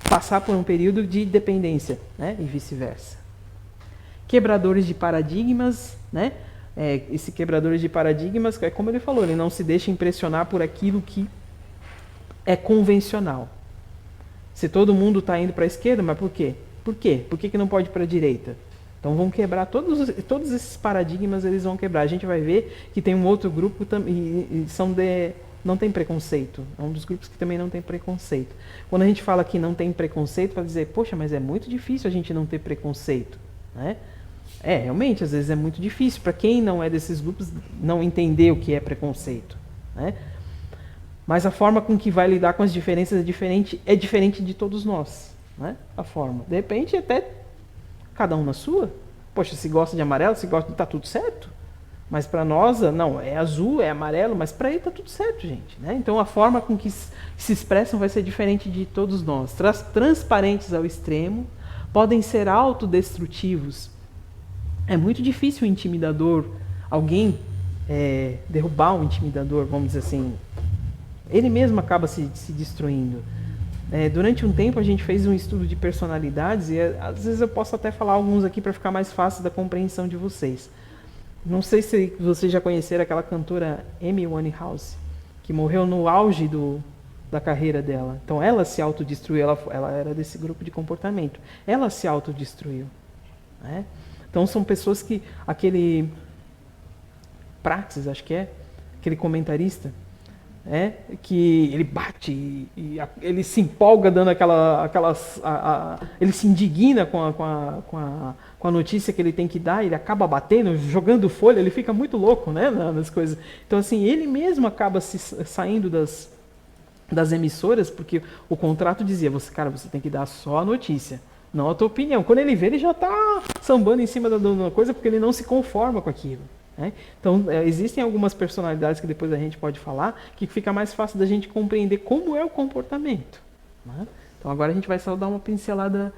passar por um período de dependência, né? E vice-versa. Quebradores de paradigmas, né? Esse quebradores de paradigmas, é como ele falou, ele não se deixa impressionar por aquilo que é convencional. Se todo mundo está indo para a esquerda, mas por quê? Por quê? Por que não pode ir para a direita? Então vão quebrar todos esses paradigmas, eles vão quebrar. A gente vai ver que tem um outro grupo e não tem preconceito. É um dos grupos que também não tem preconceito. Quando a gente fala que não tem preconceito, para dizer, poxa, mas é muito difícil a gente não ter preconceito, né? Realmente, às vezes é muito difícil para quem não é desses grupos não entender o que é preconceito, né? Mas a forma com que vai lidar com as diferenças é diferente de todos nós, né? A forma. De repente, até cada um na sua. Poxa, se gosta de amarelo, se gosta de... Tá tudo certo. Mas para nós, não, é azul, é amarelo, mas para ele tá tudo certo, gente. Né? Então a forma com que se expressam vai ser diferente de todos nós. Transparentes ao extremo, podem ser autodestrutivos. É muito difícil o intimidador, alguém derrubar um intimidador, vamos dizer assim, ele mesmo acaba se destruindo. Durante um tempo a gente fez um estudo de personalidades e às vezes eu posso até falar alguns aqui para ficar mais fácil da compreensão de vocês. Não sei se vocês já conheceram aquela cantora Amy Winehouse, que morreu no auge da carreira dela. Então ela se autodestruiu, ela era desse grupo de comportamento. Ela se autodestruiu. Né? Então são pessoas que, aquele Praxis, acho que aquele comentarista, que ele bate e ele se empolga dando ele se indigna com a notícia que ele tem que dar, ele acaba batendo, jogando folha, ele fica muito louco, né, nas coisas. Então assim, ele mesmo acaba saindo das emissoras, porque o contrato dizia, você tem que dar só a notícia, não a tua opinião. Quando ele vê, ele já está sambando em cima da coisa, porque ele não se conforma com aquilo. Então, existem algumas personalidades que depois a gente pode falar, que fica mais fácil da gente compreender como é o comportamento. Né? Então, agora a gente vai só dar uma pincelada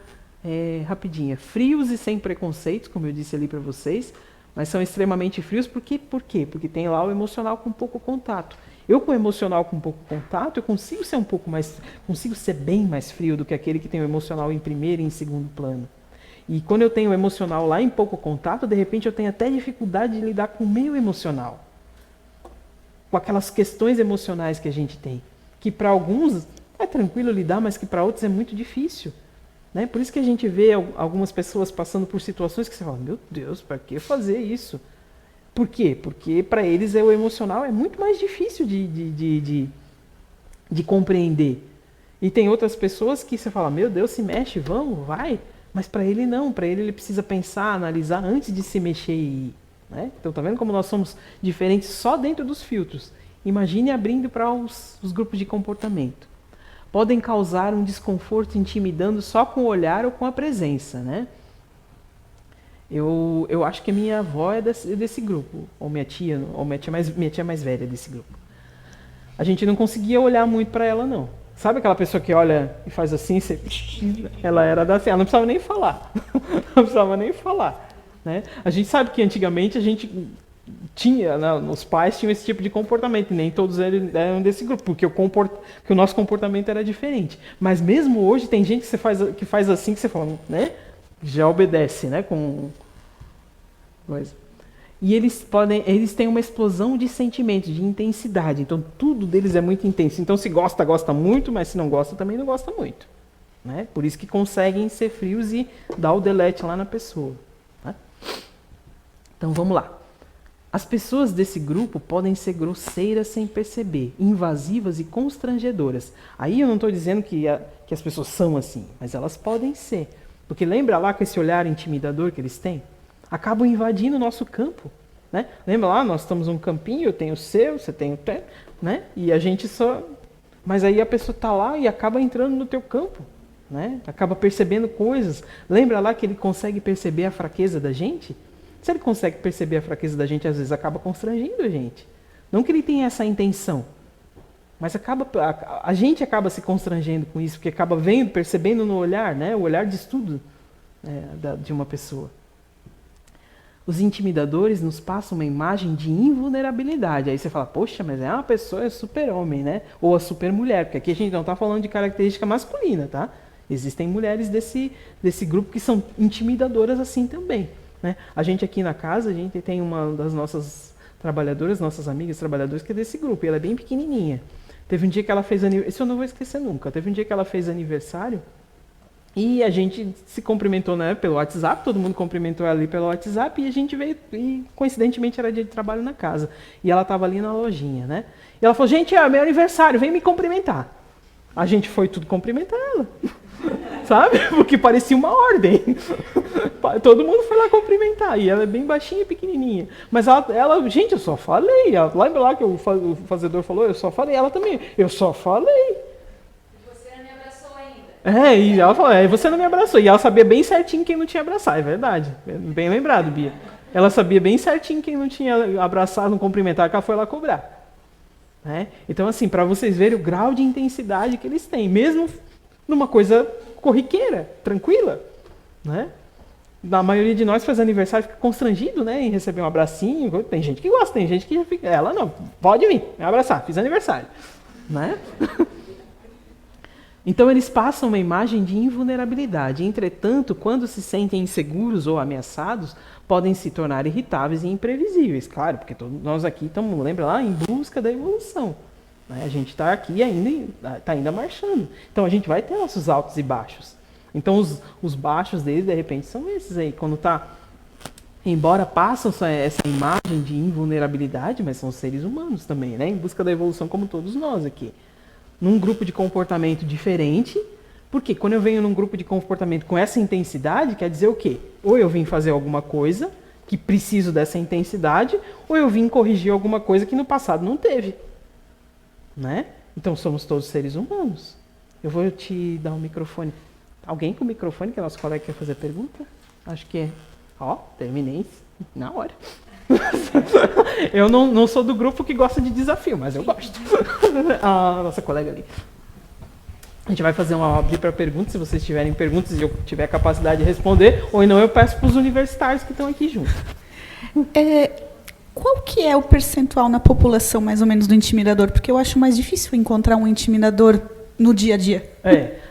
rapidinha. Frios e sem preconceitos, como eu disse ali para vocês, mas são extremamente frios. Por quê? Porque tem lá o emocional com pouco contato. Eu, com o emocional com pouco contato, eu consigo ser bem mais frio do que aquele que tem o emocional em primeiro e em segundo plano. E quando eu tenho o emocional lá em pouco contato, de repente eu tenho até dificuldade de lidar com o meu emocional. Com aquelas questões emocionais que a gente tem. Que para alguns é tranquilo lidar, mas que para outros é muito difícil. Né? Por isso que a gente vê algumas pessoas passando por situações que você fala, meu Deus, para que fazer isso? Por quê? Porque para eles o emocional é muito mais difícil de compreender. E tem outras pessoas que você fala, meu Deus, se mexe, vamos, vai. Mas para ele não, para ele precisa pensar, analisar antes de se mexer e ir. Né? Então tá vendo como nós somos diferentes só dentro dos filtros. Imagine abrindo para os grupos de comportamento. Podem causar um desconforto intimidando só com o olhar ou com a presença. Né? Eu acho que a minha avó é desse grupo, ou minha tia mais velha desse grupo. A gente não conseguia olhar muito para ela não. Sabe aquela pessoa que olha e faz assim? Ela era assim, ela não precisava nem falar. Não precisava nem falar. Né? A gente sabe que antigamente a gente tinha, né, os pais tinham esse tipo de comportamento, e nem todos eram desse grupo, porque o nosso comportamento era diferente. Mas mesmo hoje tem gente que faz assim, que você fala, né? Já obedece, né? E eles têm uma explosão de sentimentos, de intensidade. Então, tudo deles é muito intenso. Então, se gosta, gosta muito, mas se não gosta, também não gosta muito. Né? Por isso que conseguem ser frios e dar o delete lá na pessoa. Né? Então, vamos lá. As pessoas desse grupo podem ser grosseiras sem perceber, invasivas e constrangedoras. Aí eu não estou dizendo que as pessoas são assim, mas elas podem ser. Porque lembra lá com esse olhar intimidador que eles têm? Acabam invadindo o nosso campo. Né? Lembra lá, nós estamos num campinho, eu tenho o seu, você tem o teu, né? E a gente só... Mas aí a pessoa está lá e acaba entrando no teu campo. Né? Acaba percebendo coisas. Lembra lá que ele consegue perceber a fraqueza da gente? Se ele consegue perceber a fraqueza da gente, às vezes acaba constrangendo a gente. Não que ele tenha essa intenção, mas a gente acaba se constrangendo com isso, porque acaba vendo, percebendo no olhar, né? O olhar de estudo de uma pessoa. Os intimidadores nos passam uma imagem de invulnerabilidade. Aí você fala, poxa, mas é uma pessoa super-homem, né? Ou a super-mulher, porque aqui a gente não está falando de característica masculina, tá? Existem mulheres desse grupo que são intimidadoras assim também. Né? A gente aqui na casa, a gente tem uma das nossas trabalhadoras, nossas amigas trabalhadoras, que é desse grupo, e ela é bem pequenininha. Teve um dia que ela fez aniversário, isso eu não vou esquecer nunca, teve um dia que ela fez aniversário, e a gente se cumprimentou, né, pelo WhatsApp, todo mundo cumprimentou ela ali pelo WhatsApp, e a gente veio, e coincidentemente era dia de trabalho na casa, e ela estava ali na lojinha, né? E ela falou, gente, é meu aniversário, vem me cumprimentar. A gente foi tudo cumprimentar ela. Sabe? Porque parecia uma ordem. Todo mundo foi lá cumprimentar. E ela é bem baixinha e pequenininha. Mas ela gente, eu só falei. Lembra lá que o fazedor falou? Eu só falei. Ela também. Eu só falei. Você não me abraçou ainda. E ela falou, você não me abraçou. E ela sabia bem certinho quem não tinha abraçado. É verdade. Bem lembrado, Bia. Ela sabia bem certinho quem não tinha abraçado, não cumprimentado, que ela foi lá cobrar. Então, assim, para vocês verem o grau de intensidade que eles têm. Mesmo numa coisa corriqueira, tranquila, né? a maioria de nós faz aniversário, fica constrangido, né, em receber um abracinho. Tem gente que gosta, tem gente que já fica... Ela não, pode vir, me abraçar, fiz aniversário. Né? Então eles passam uma imagem de invulnerabilidade. Entretanto, quando se sentem inseguros ou ameaçados, podem se tornar irritáveis e imprevisíveis. Claro, porque todos nós aqui estamos, lembra lá, em busca da evolução. Né? A gente está aqui ainda marchando. Então a gente vai ter nossos altos e baixos. Então os baixos deles, de repente, são esses aí. Quando está... Embora passam essa imagem de invulnerabilidade, mas são seres humanos também, né? Em busca da evolução como todos nós aqui. Num grupo de comportamento diferente, porque quando eu venho num grupo de comportamento com essa intensidade, quer dizer o quê? Ou eu vim fazer alguma coisa que preciso dessa intensidade, ou eu vim corrigir alguma coisa que no passado não teve. Né? Então somos todos seres humanos. Eu vou te dar um microfone. Alguém com microfone, que é nosso colega quer fazer pergunta? Acho que é. Ó, terminei na hora. Eu não sou do grupo que gosta de desafio, mas eu gosto. A nossa colega ali. A gente vai fazer uma abrir para perguntas, se vocês tiverem perguntas e eu tiver capacidade de responder, ou não eu peço para os universitários que estão aqui junto. Qual que é o percentual na população, mais ou menos, do intimidador? Porque eu acho mais difícil encontrar um intimidador no dia a dia.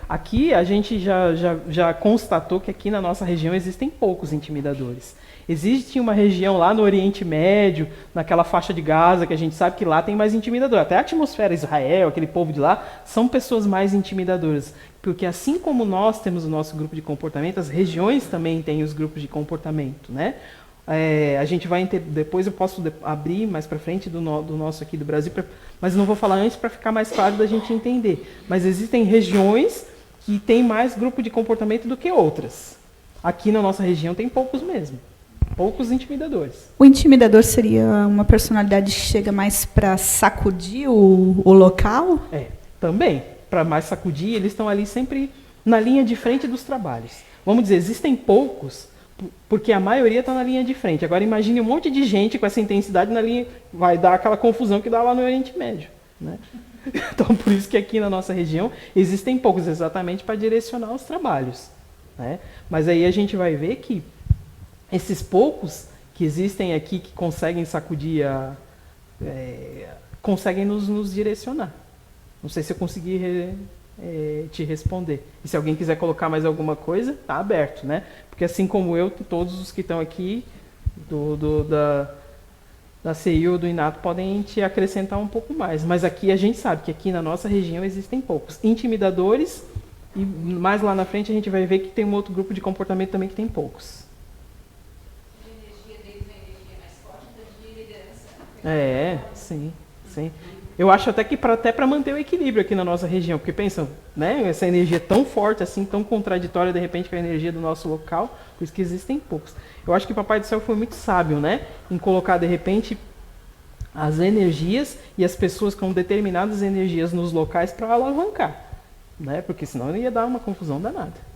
Aqui a gente já constatou que aqui na nossa região existem poucos intimidadores. Existe uma região lá no Oriente Médio, naquela faixa de Gaza, que a gente sabe que lá tem mais intimidador. Até a atmosfera Israel, aquele povo de lá, são pessoas mais intimidadoras. Porque assim como nós temos o nosso grupo de comportamento, as regiões também têm os grupos de comportamento, né? A gente vai depois eu posso abrir mais para frente do nosso aqui do Brasil, mas não vou falar antes para ficar mais claro da gente entender. Mas existem regiões que têm mais grupo de comportamento do que outras. Aqui na nossa região tem poucos mesmo. Poucos intimidadores. O intimidador seria uma personalidade que chega mais para sacudir o local? Também. Para mais sacudir, eles estão ali sempre na linha de frente dos trabalhos. Vamos dizer, existem poucos, porque a maioria está na linha de frente. Agora imagine um monte de gente com essa intensidade na linha, vai dar aquela confusão que dá lá no Oriente Médio. Né? Então, por isso que aqui na nossa região existem poucos, exatamente para direcionar os trabalhos. Né? Mas aí a gente vai ver que esses poucos que existem aqui, que conseguem sacudir, conseguem nos direcionar. Não sei se eu consegui te responder. E se alguém quiser colocar mais alguma coisa, está aberto, né? Porque assim como eu, todos os que estão aqui da CI ou do INATO podem te acrescentar um pouco mais. Mas aqui a gente sabe que aqui na nossa região existem poucos intimidadores e mais lá na frente a gente vai ver que tem um outro grupo de comportamento também que tem poucos. Sim. Eu acho até que até para manter o equilíbrio aqui na nossa região, porque pensam, né, essa energia tão forte assim, tão contraditória de repente com a energia do nosso local, por isso que existem poucos. Eu acho que o Papai do Céu foi muito sábio, né, em colocar de repente as energias e as pessoas com determinadas energias nos locais para alavancar, né, porque senão ia dar uma confusão danada.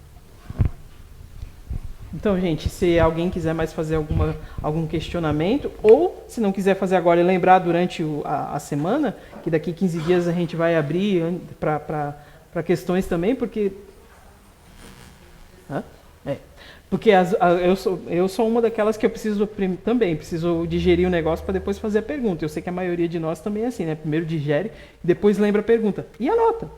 Então, gente, se alguém quiser mais fazer algum questionamento, ou se não quiser fazer agora e lembrar durante a semana, que daqui 15 dias a gente vai abrir para questões também, porque... Porque eu sou uma daquelas que eu preciso digerir o negócio para depois fazer a pergunta. Eu sei que a maioria de nós também é assim, né? Primeiro digere, depois lembra a pergunta. E anota.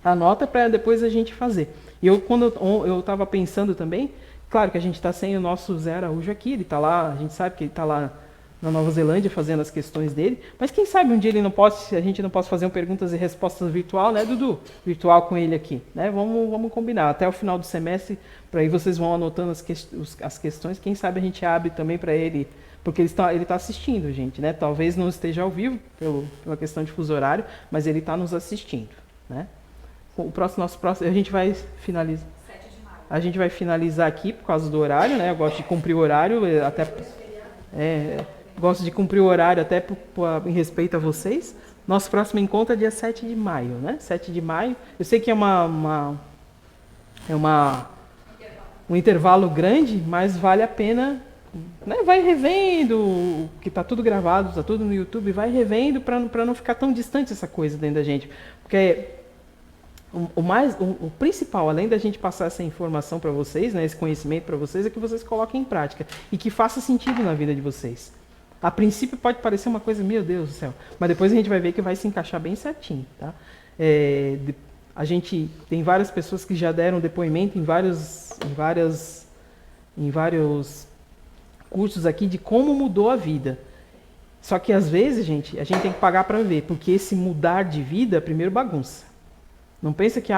Anota para depois a gente fazer. E quando eu estava pensando também... Claro que a gente está sem o nosso Zé Araújo aqui, ele está lá, a gente sabe que ele está lá na Nova Zelândia fazendo as questões dele, mas quem sabe um dia a gente não possa fazer um perguntas e respostas virtual, né, Dudu? Virtual com ele aqui, né? Vamos combinar, até o final do semestre, para aí vocês vão anotando as questões, quem sabe a gente abre também para ele, porque ele está assistindo, gente, né? Talvez não esteja ao vivo, pela questão de fuso horário, mas ele está nos assistindo, né? Nosso próximo, a gente vai finalizar. A gente vai finalizar aqui por causa do horário, né? Eu gosto de cumprir o horário, gosto de cumprir o horário até em respeito a vocês. Nosso próximo encontro é dia 7 de maio, né? 7 de maio. Eu sei que é um intervalo grande, mas vale a pena, né? Vai revendo, que está tudo gravado, está tudo no YouTube, vai revendo para não ficar tão distante essa coisa dentro da gente. Porque o principal, além da gente passar essa informação para vocês, né, esse conhecimento para vocês, é que vocês coloquem em prática e que faça sentido na vida de vocês. A princípio pode parecer uma coisa, meu Deus do céu, mas depois a gente vai ver que vai se encaixar bem certinho, tá? A gente tem várias pessoas que já deram depoimento em vários cursos aqui de como mudou a vida. Só que às vezes, gente, a gente tem que pagar para ver, porque esse mudar de vida é primeiro bagunça. Não pensa que,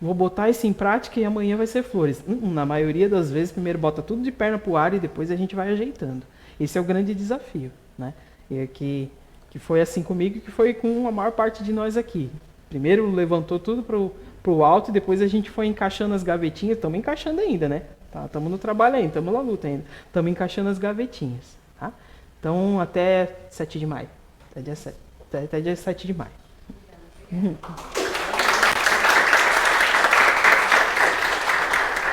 vou botar isso em prática e amanhã vai ser flores. Na maioria das vezes, primeiro bota tudo de perna pro ar e depois a gente vai ajeitando. Esse é o grande desafio, né? E que foi assim comigo e que foi com a maior parte de nós aqui. Primeiro levantou tudo pro alto e depois a gente foi encaixando as gavetinhas. Estamos encaixando ainda, né? Estamos no trabalho ainda, estamos na luta ainda. Estamos encaixando as gavetinhas, tá? Então, até 7 de maio. Até dia 7 de maio.